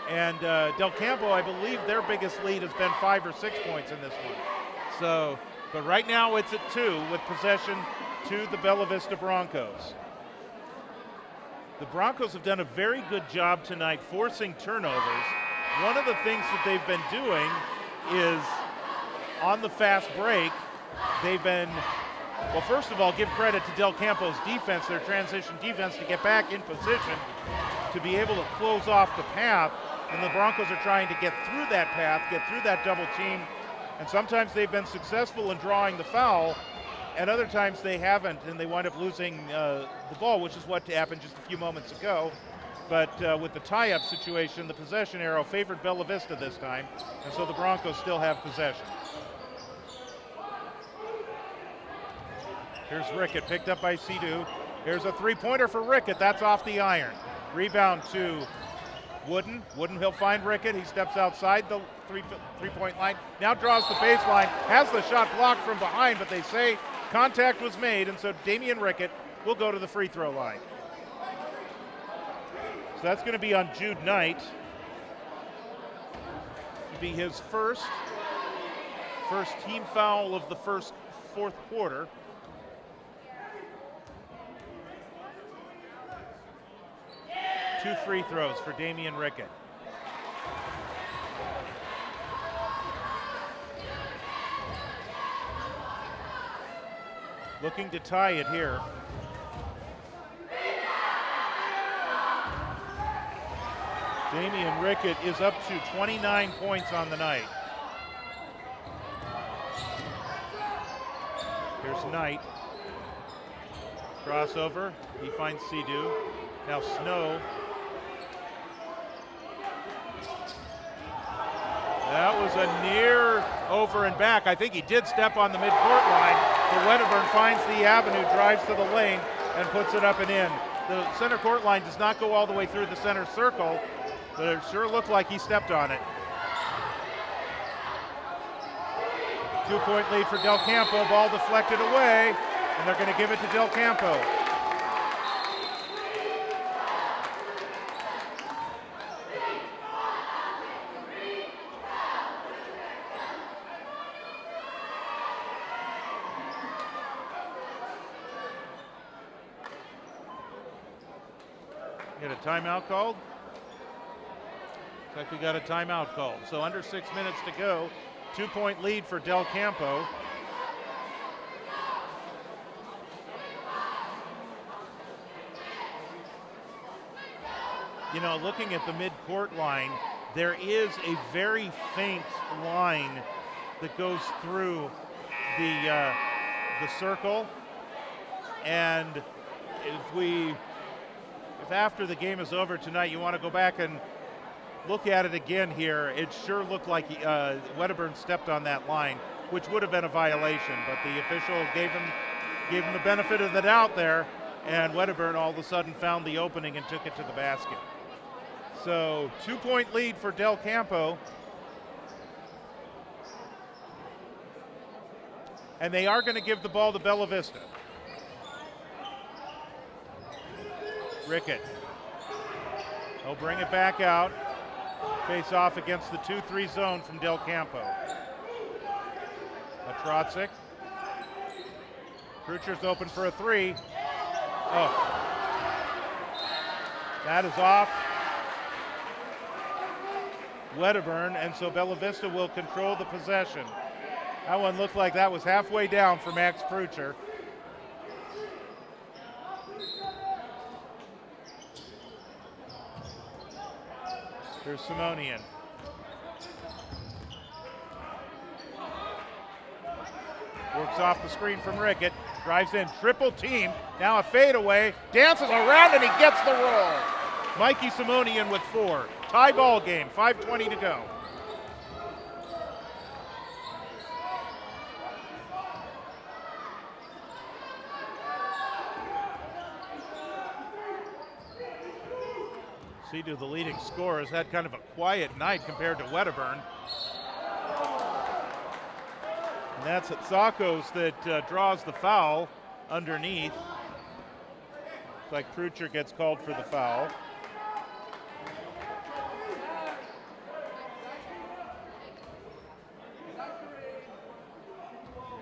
And Del Campo, I believe their biggest lead has been 5 or 6 points in this one. So, but right now it's at 2 with possession to the Bella Vista Broncos. The Broncos have done a very good job tonight forcing turnovers. One of the things that they've been doing is on the fast break, they've been, well, first of all, give credit to Del Campo's defense, their transition defense, to get back in position to be able to close off the path. And the Broncos are trying to get through that path, get through that double team. And sometimes they've been successful in drawing the foul, and other times they haven't, and they wind up losing the ball, which is what happened just a few moments ago. But with the tie-up situation, the possession arrow favored Bella Vista this time, and so the Broncos still have possession. Here's Rickett, picked up by Sidhu. Here's a three-pointer for Rickett. That's off the iron. Rebound to Wooden. Wooden, he'll find Rickett. He steps outside the three-point line. Now draws the baseline. Has the shot blocked from behind, but they say contact was made, and so Damian Rickett will go to the free throw line. So that's going to be on Jude Knight. It'll be his first team foul of the fourth quarter. Two free throws for Damian Rickett. Looking to tie it here. Damian Rickett is up to 29 points on the night. Here's Knight. Crossover, he finds Sidhu. Now Snow. That was a near over and back. I think he did step on the midcourt line, but Wedderburn finds the avenue, drives to the lane, and puts it up and in. The center court line does not go all the way through the center circle, but it sure looked like he stepped on it. 2-point lead for Del Campo, ball deflected away, and they're going to give it to Del Campo. Get a timeout called? Looks like we got a timeout called. So under 6 minutes to go, 2-point lead for Del Campo. You know, looking at the midcourt line, there is a very faint line that goes through the circle, and if after the game is over tonight you want to go back and look at it again here, it sure looked like Wedderburn stepped on that line, which would have been a violation, but the official gave him the benefit of the doubt there, and Wedderburn all of a sudden found the opening and took it to the basket. So 2-point lead for Del Campo. And they are going to give the ball to Bella Vista. Rickett. He'll bring it back out. Face off against the 2-3 zone from Del Campo. Matrotzik. Krucher's open for a three. Oh. That is off Wedderburn, and so Bella Vista will control the possession. That one looked like that was halfway down for Max Krucher. Here's Simonian. Works off the screen from Rickett. Drives in, triple team. Now a fadeaway. Dances around and he gets the roll. Mikey Simonian with 4. Tie ball game, 5:20 to go. Sea-Doo, the leading scorer, has had kind of a quiet night compared to Wedderburn. And that's Hatsakos that draws the foul underneath. Looks like Prucher gets called for the foul.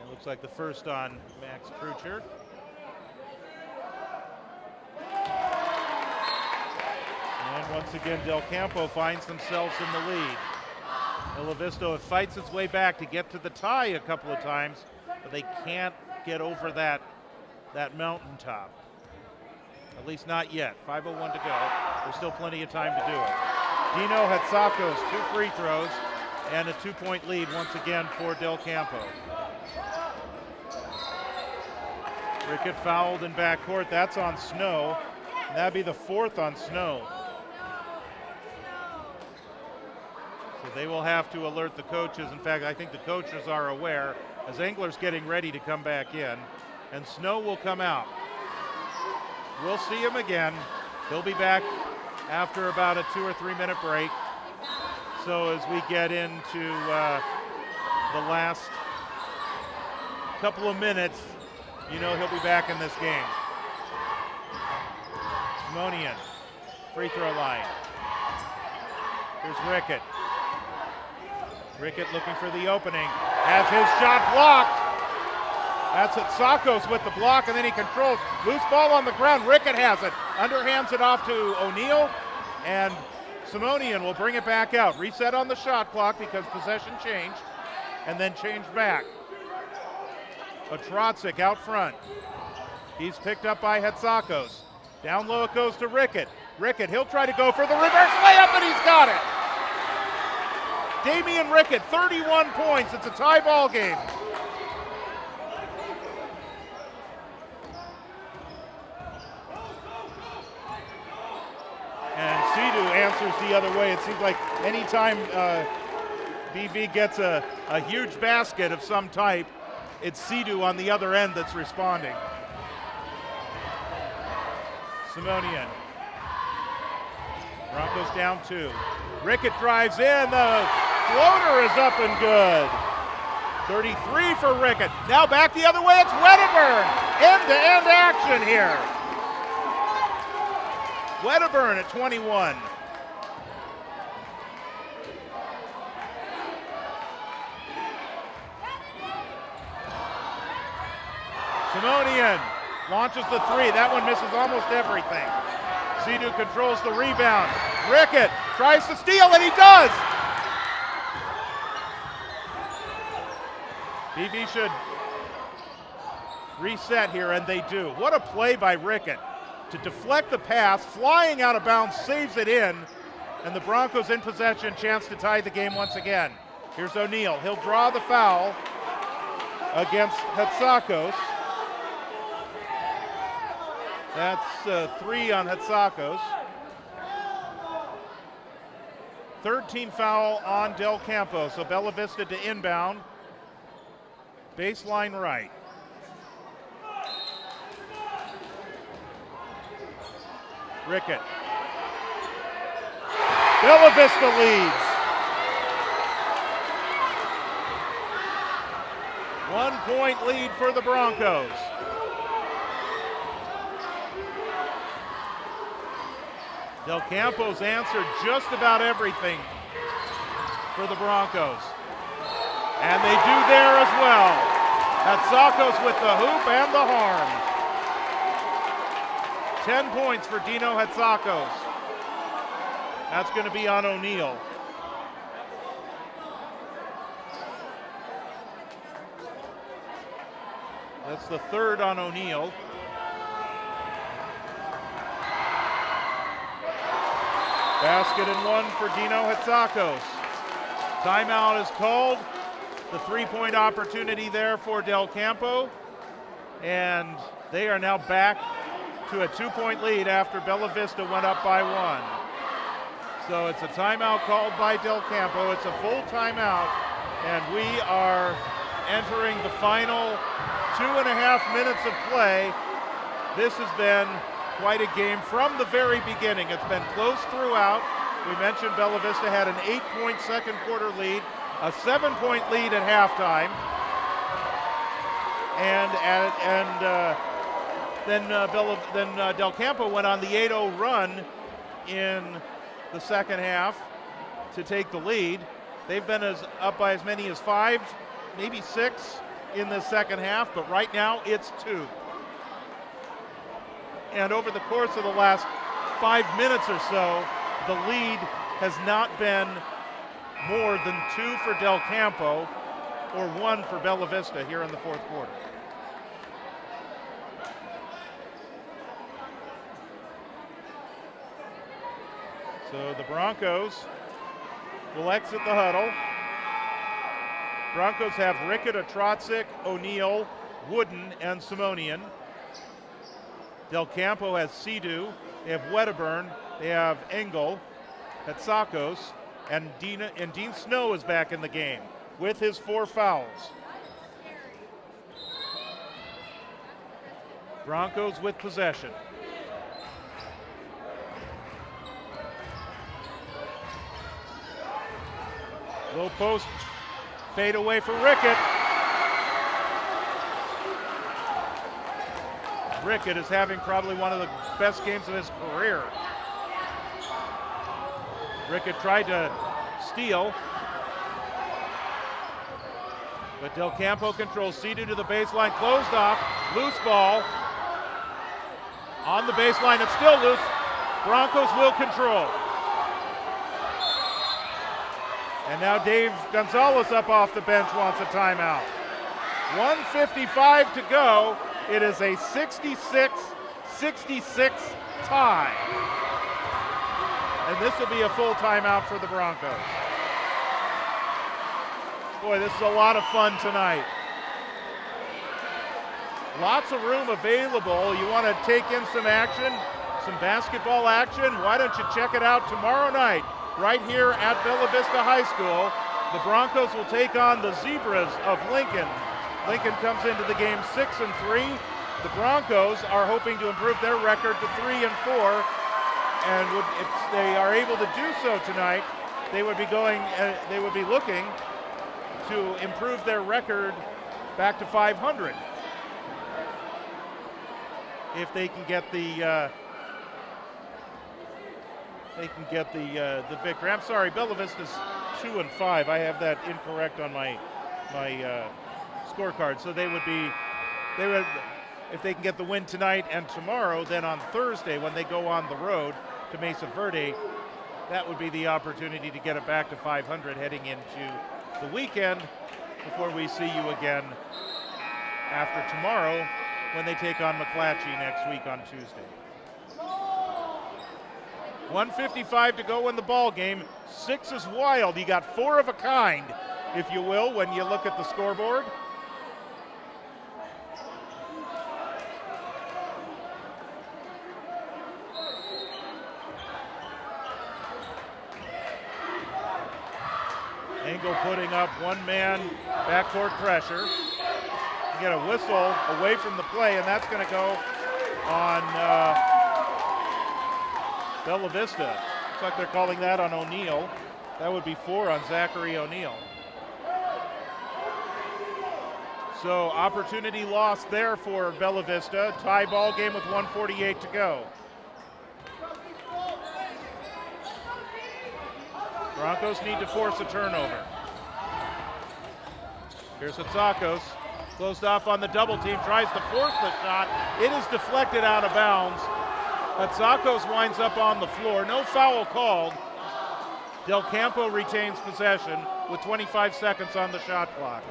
It looks like the first on Max Prucher. And once again, Del Campo finds themselves in the lead. Bella Vista fights its way back to get to the tie a couple of times, but they can't get over that mountaintop. At least not yet. 5:01 to go. There's still plenty of time to do it. Dino Hatsakos, 2 free throws, and a 2-point lead once again for Del Campo. Rickett fouled in backcourt. That's on Snow. And that'd be the 4th on Snow. So they will have to alert the coaches. In fact, I think the coaches are aware as Engler's getting ready to come back in. And Snow will come out. We'll see him again. He'll be back after about a 2 or 3 minute break. So as we get into the last couple of minutes, you know he'll be back in this game. Simonian, free throw line. Here's Rickett. Rickett looking for the opening. Has his shot blocked. That's Hatsakos with the block, and then he controls. Loose ball on the ground. Rickett has it. Underhands it off to O'Neill, and Simonian will bring it back out. Reset on the shot clock because possession changed, and then changed back. Petrotzik out front. He's picked up by Hatsakos. Down low it goes to Rickett. Rickett, he'll try to go for the reverse layup, and he's got it. Damian Rickett, 31 points. It's a tie ball game. And Sea-Doo answers the other way. It seems like anytime BV gets a huge basket of some type, it's Sea-Doo on the other end that's responding. Simonian. Broncos down 2. Rickett drives in. The floater is up and good. 33 for Rickett. Now back the other way. It's Wedderburn. End-to-end action here. Wedderburn at 21. Simonian launches the 3. That one misses almost everything. Sea-Doo controls the rebound. Rickett tries to steal, and he does! BV should reset here, and they do. What a play by Rickett to deflect the pass, flying out of bounds, saves it in, and the Broncos in possession, chance to tie the game once again. Here's O'Neill. He'll draw the foul against Hatsakos. That's 3 on Hatsakos. Third team foul on Del Campo. So Bella Vista to inbound. Baseline right. Rickett. Bella Vista leads. 1-point lead for the Broncos. Del Campo's answered just about everything for the Broncos. And they do there as well. Hatsakos with the hoop and the harm. 10 points for Dino Hatsakos. That's going to be on O'Neill. That's the 3rd on O'Neill. Basket and 1 for Dino Hatsakos. Timeout is called the three-point opportunity there for Del Campo, and they are now back to a 2-point lead after Bella Vista went up by 1. So it's a timeout called by Del Campo. It's a full timeout, and we are entering the final 2.5 minutes of play. This has been quite a game from the very beginning. It's been close throughout. We mentioned Bella Vista had an 8-point second quarter lead, a 7-point lead at halftime, then Del Campo went on the 8-0 run in the second half to take the lead. They've been up by as many as 5, maybe 6 in the second half, but right now it's 2. And over the course of the last 5 minutes or so, the lead has not been more than 2 for Del Campo or 1 for Bella Vista here in the fourth quarter. So the Broncos will exit the huddle. Broncos have Rickett, Trotzik, O'Neill, Wooden, and Simonian. Del Campo has Sidhu, they have Wedderburn, they have Engel, Hatsakos, and Dean Snow is back in the game with his 4 fouls. Broncos with possession. Low post, fade away for Rickett. Rickett is having probably one of the best games of his career. Rickett tried to steal, but Del Campo controls. Sidhu to the baseline, closed off, loose ball. On the baseline, it's still loose. Broncos will control. And now Dave Gonzalez up off the bench wants a timeout. 1:55 to go. It is a 66-66 tie. And this will be a full timeout for the Broncos. Boy, this is a lot of fun tonight. Lots of room available. You want to take in some action, some basketball action? Why don't you check it out tomorrow night right here at Bella Vista High School. The Broncos will take on the Zebras of Lincoln. Lincoln comes into the game 6-3. The Broncos are hoping to improve their record to 3-4, and if they are able to do so tonight, they would be looking to improve their record back to 500 if they can get the victory. I'm sorry, Bella Vista's 2-5. I have that incorrect on my scorecard. So they would, if they can get the win tonight and tomorrow, then on Thursday when they go on the road to Mesa Verde, that would be the opportunity to get it back to 500 heading into the weekend before we see you again after tomorrow when they take on McClatchy next week on Tuesday. 1:55 to go in the ball game. 6 is wild. You got 4 of a kind, if you will, when you look at the scoreboard. Engel putting up one-man backcourt pressure. You get a whistle away from the play, and that's going to go on Bella Vista. Looks like they're calling that on O'Neill. That would be 4 on Zachary O'Neill. So opportunity lost there for Bella Vista. Tie ball game with 1:48 to go. Broncos need to force a turnover. Here's Hatsakos, closed off on the double team, tries to force the shot. It is deflected out of bounds. Hatsakos winds up on the floor. No foul called. Del Campo retains possession with 25 seconds on the shot clock.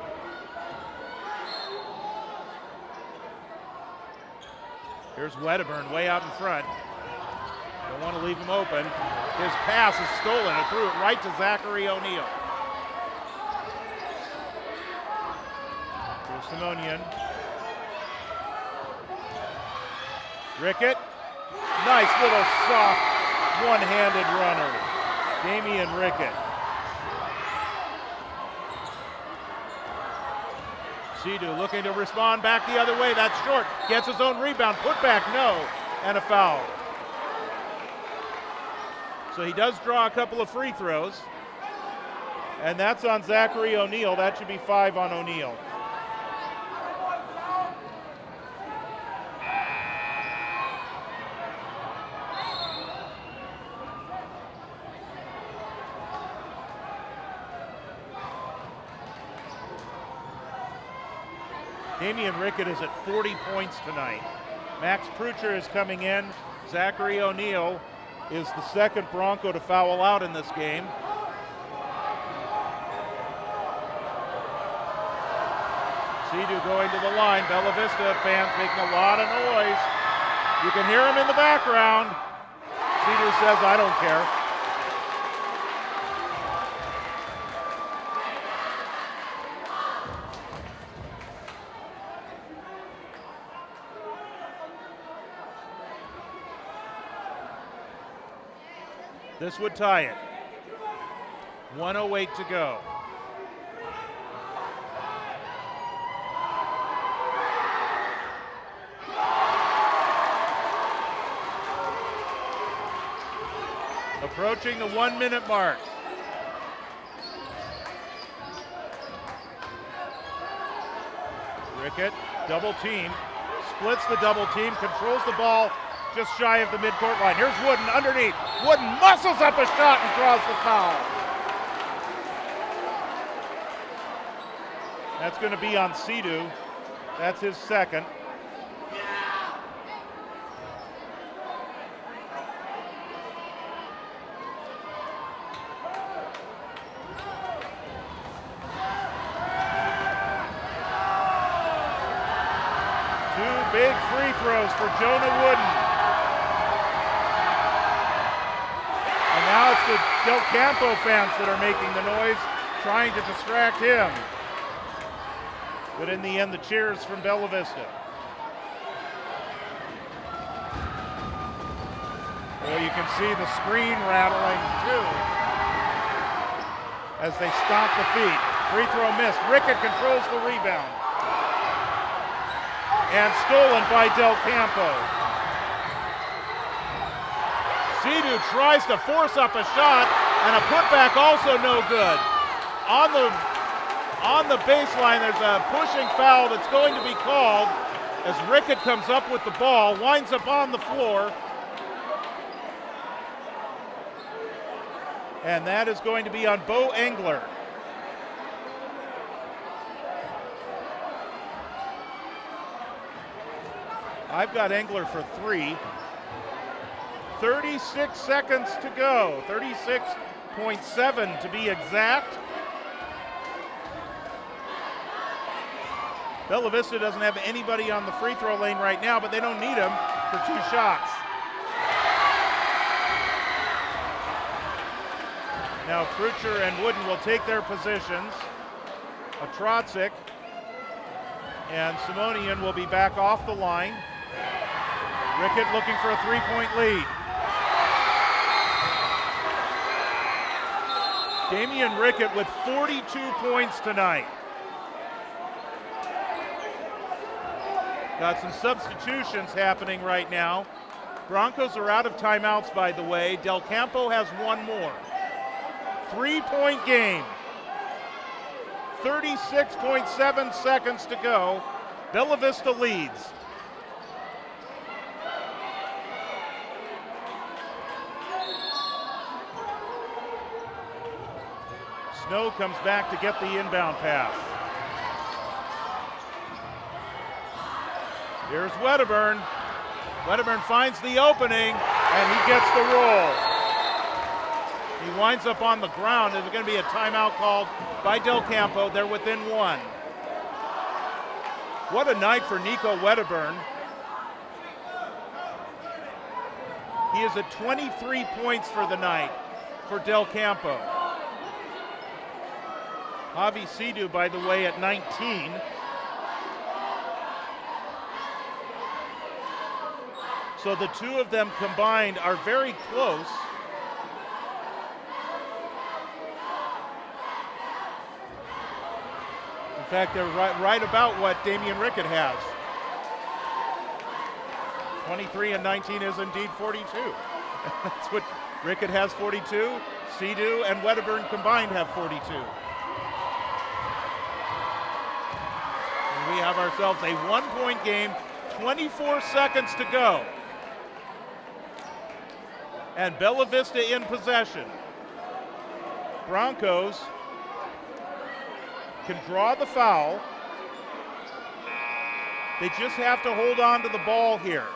Here's Wedderburn way out in front. Don't want to leave him open. His pass is stolen and threw it right to Zachary O'Neill. Simonian. Rickett. Nice little soft one-handed runner. Damian Rickett. Sidhu looking to respond back the other way. That's short. Gets his own rebound. Put back, no. And a foul. So he does draw a couple of free throws. And that's on Zachary O'Neal. That should be 5 on O'Neal. Damian Rickett is at 40 points tonight. Max Prucher is coming in. Zachary O'Neal is the second Bronco to foul out in this game. Sidhu going to the line. Bella Vista fans making a lot of noise. You can hear him in the background. Sidhu says, I don't care. This would tie it. 1:08 to go. Approaching the 1 minute mark. Rickett, double team, splits the double team, controls the ball just shy of the midcourt line. Here's Wooden underneath. Wooden muscles up a shot and draws the foul. That's going to be on Sidhu. That's his second. Two big free throws for Jonah Wooden. And now it's the Del Campo fans that are making the noise, trying to distract him. But in the end, the cheers from Bella Vista. Well, you can see the screen rattling too as they stomp the feet. Free throw missed. Rickett controls the rebound. And stolen by Del Campo. Sidhu tries to force up a shot, and a putback also no good. On the baseline, there's a pushing foul that's going to be called as Rickett comes up with the ball, winds up on the floor. And that is going to be on Bo Engler. I've got Engler for 3. 36 seconds to go. 36.7 to be exact. Bella Vista doesn't have anybody on the free throw lane right now, but they don't need him for 2 shots. Now Prucher and Wooden will take their positions. Atrotzik and Simonian will be back off the line. Rickett looking for a 3-point lead. Damian Rickett with 42 points tonight. Got some substitutions happening right now. Broncos are out of timeouts, by the way. Del Campo has 1 more. 3-point game. 36.7 seconds to go. Bella Vista leads. Snow comes back to get the inbound pass. Here's Wedderburn. Wedderburn finds the opening, and he gets the roll. He winds up on the ground. There's going to be a timeout called by Del Campo. They're within 1. What a night for Nico Wedderburn. He is at 23 points for the night for Del Campo. Javi Sidhu, by the way, at 19. So the two of them combined are very close. In fact, they're right about what Damian Rickett has. 23 and 19 is indeed 42. That's what Rickett has, 42. Sea-Doo and Wedderburn combined have 42. And we have ourselves a 1-point game, 24 seconds to go. And Bella Vista in possession. Broncos can draw the foul. They just have to hold on to the ball here.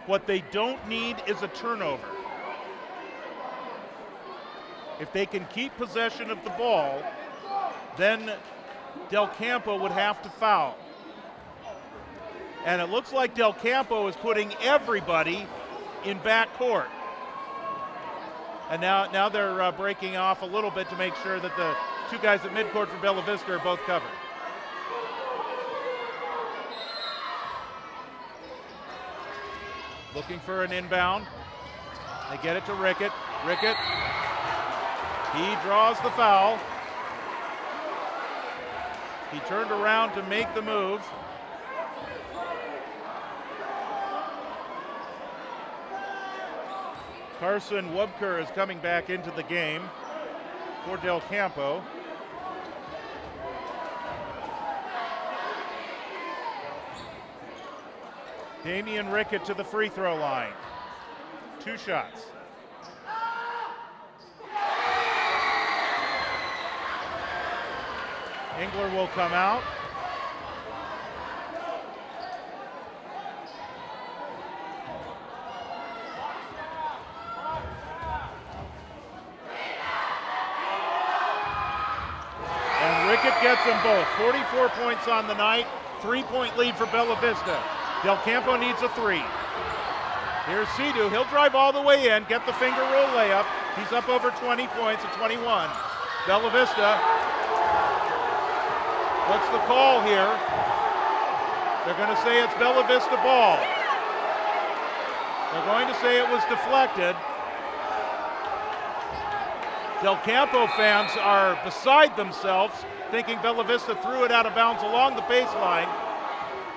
What they don't need is a turnover. If they can keep possession of the ball, then Del Campo would have to foul. And it looks like Del Campo is putting everybody in backcourt. And now they're breaking off a little bit to make sure that the two guys at midcourt for Bella Vista are both covered. Looking for an inbound. They get it to Rickett. Rickett, he draws the foul. He turned around to make the move. Carson Wubker is coming back into the game for Del Campo. Damian Rickett to the free throw line. 2 shots. Engler will come out. And Rickett gets them both. 44 points on the night, 3-point lead for Bella Vista. Del Campo needs a 3. Here's Sea-Doo. He'll drive all the way in, get the finger roll layup. He's up over 20 points at 21. Bella Vista. What's the call here? They're going to say it's Bella Vista ball. They're going to say it was deflected. Del Campo fans are beside themselves, thinking Bella Vista threw it out of bounds along the baseline.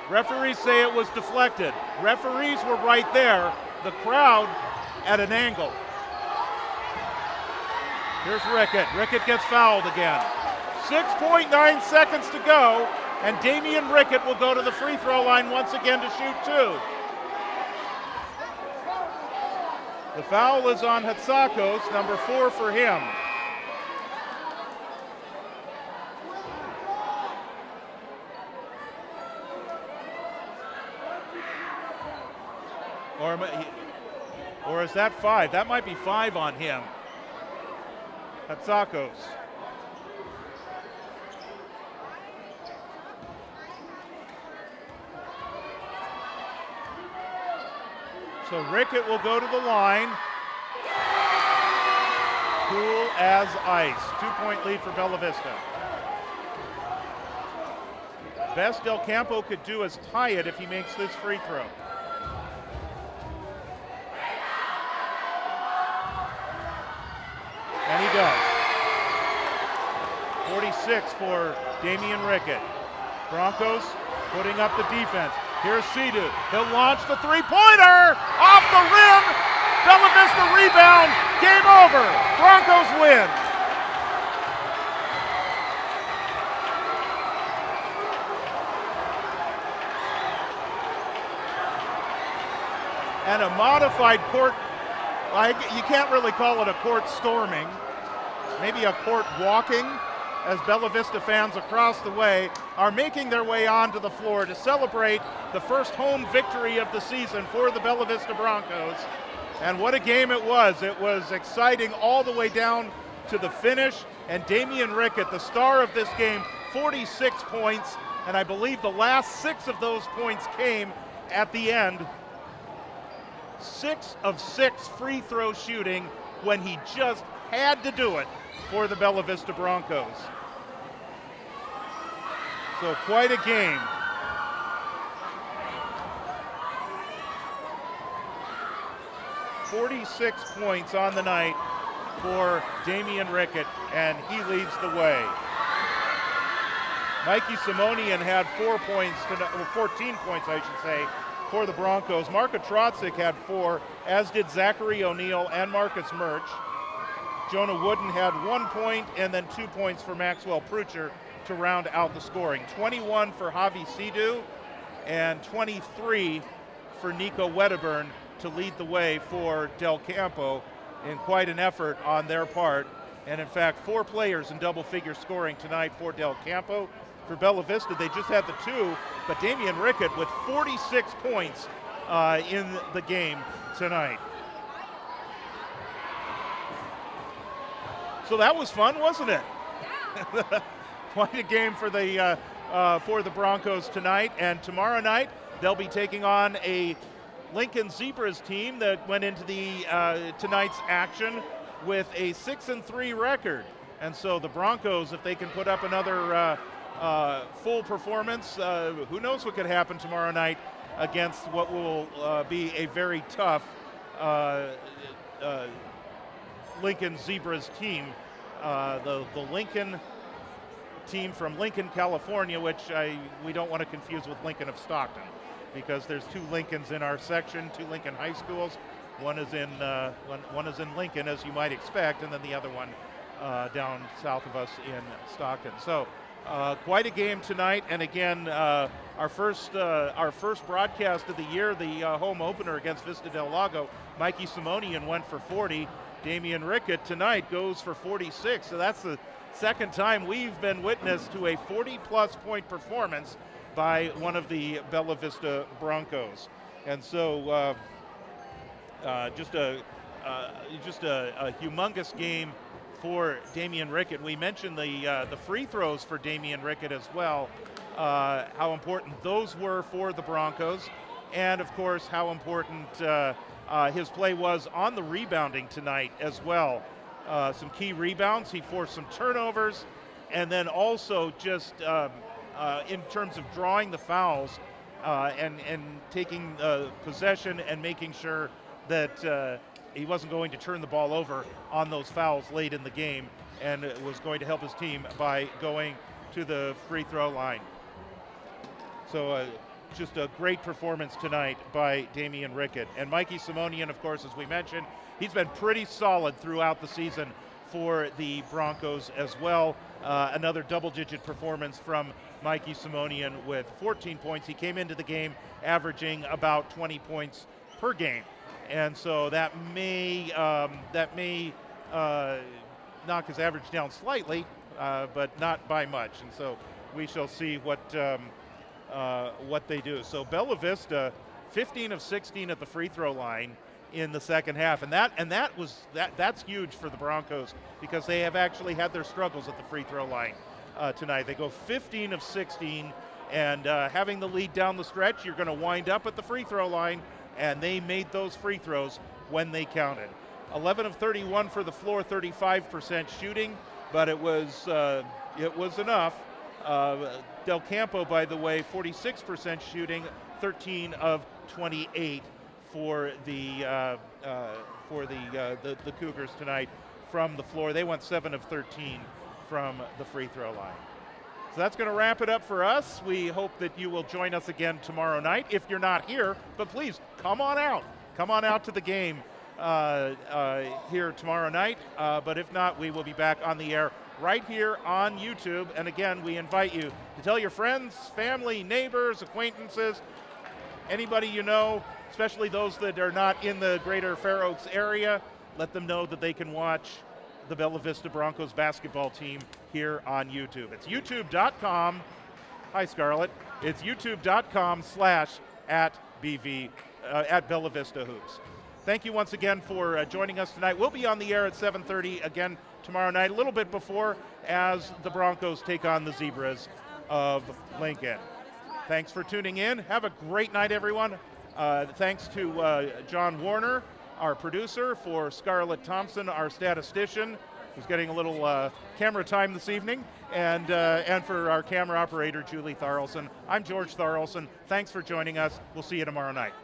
Referees say it was deflected. Referees were right there. The crowd at an angle. Here's Rickett. Rickett gets fouled again. 6.9 seconds to go, and Damian Rickett will go to the free throw line once again to shoot 2. The foul is on Hatsakos, number 4 for him. Or is that 5? That might be 5 on him. Hatsakos. So Rickett will go to the line. Cool as ice. 2-point lead for Bella Vista. Best Del Campo could do is tie it if he makes this free throw. And he does. 46 for Damian Rickett. Broncos putting up the defense. Here's Sea-Doo. He'll launch the three-pointer off the rim. Bella Vista rebound. Game over. Broncos win. And a modified court. You can't really call it a court storming. Maybe a court walking, as Bella Vista fans across the way are making their way onto the floor to celebrate the first home victory of the season for the Bella Vista Broncos. And what a game it was. It was exciting all the way down to the finish. And Damian Rickett, the star of this game, 46 points. And I believe the last 6 of those points came at the end. 6 of 6 free throw shooting when he just had to do it for the Bella Vista Broncos. So quite a game. 46 points on the night for Damian Rickett, and he leads the way. Mikey Simonian had 4 points, 14 points, I should say, for the Broncos. Marka Trotzik had 4, as did Zachary O'Neill and Marcus Murch. Jonah Wooden had 1 point, and then 2 points for Maxwell Prucher to round out the scoring. 21 for Javi Sidhu, and 23 for Nico Wedderburn to lead the way for Del Campo in quite an effort on their part. And in fact, 4 players in double-figure scoring tonight for Del Campo. For Bella Vista, they just had the 2, but Damian Rickett with 46 points in the game tonight. So that was fun, wasn't it? Quite a game for the Broncos tonight, and tomorrow night they'll be taking on a Lincoln Zebras team that went into the tonight's action with a 6-3 record. And so the Broncos, if they can put up another full performance, who knows what could happen tomorrow night against what will be a very tough Lincoln Zebras team. The Lincoln team from Lincoln, California, which we don't want to confuse with Lincoln of Stockton, because there's 2 Lincolns in our section, 2 Lincoln high schools. One is in Lincoln, as you might expect, and then the other one down south of us in Stockton. So quite a game tonight, and again, our first broadcast of the year, the home opener against Vista Del Lago. Mikey Simonian went for 40. Damian Rickett tonight goes for 46. So that's the second time we've been witness to a 40-plus point performance by one of the Bella Vista Broncos. And so just a humongous game for Damian Rickett. We mentioned the free throws for Damian Rickett as well, how important those were for the Broncos, and of course how important his play was on the rebounding tonight as well. Some key rebounds, he forced some turnovers, and then also just in terms of drawing the fouls and taking possession and making sure that he wasn't going to turn the ball over on those fouls late in the game, and was going to help his team by going to the free throw line. So just a great performance tonight by Damian Rickett. And Mikey Simonian, of course, as we mentioned, he's been pretty solid throughout the season for the Broncos as well. Another double-digit performance from Mikey Simonian with 14 points. He came into the game averaging about 20 points per game. And so that may knock his average down slightly, but not by much. And so we shall see what they do. So Bella Vista, 15 of 16 at the free throw line in the second half, and that's huge for the Broncos, because they have actually had their struggles at the free throw line tonight. They go 15 of 16, and having the lead down the stretch, you're going to wind up at the free throw line. And they made those free throws when they counted. 11 of 31 for the floor, 35% shooting, but it was enough. Del Campo, by the way, 46% shooting, 13 of 28 for the Cougars tonight from the floor. They went 7 of 13 from the free throw line. So that's going to wrap it up for us. We hope that you will join us again tomorrow night if you're not here, but please come on out. Come on out to the game here tomorrow night. But if not, we will be back on the air right here on YouTube. And again, we invite you to tell your friends, family, neighbors, acquaintances, anybody you know, especially those that are not in the greater Fair Oaks area, let them know that they can watch the Bella Vista Broncos basketball team here on YouTube. It's youtube.com. Hi, Scarlett. It's youtube.com/at Bella Vista Hoops. Thank you once again for joining us tonight. We'll be on the air at 7:30 again tomorrow night, a little bit before, as the Broncos take on the Zebras of Lincoln. Thanks for tuning in. Have a great night, everyone. Thanks to John Warner, our producer, for Scarlett Thompson, our statistician, who's getting a little camera time this evening, and for our camera operator, Julie Tharlson. I'm George Tharlson. Thanks for joining us. We'll see you tomorrow night.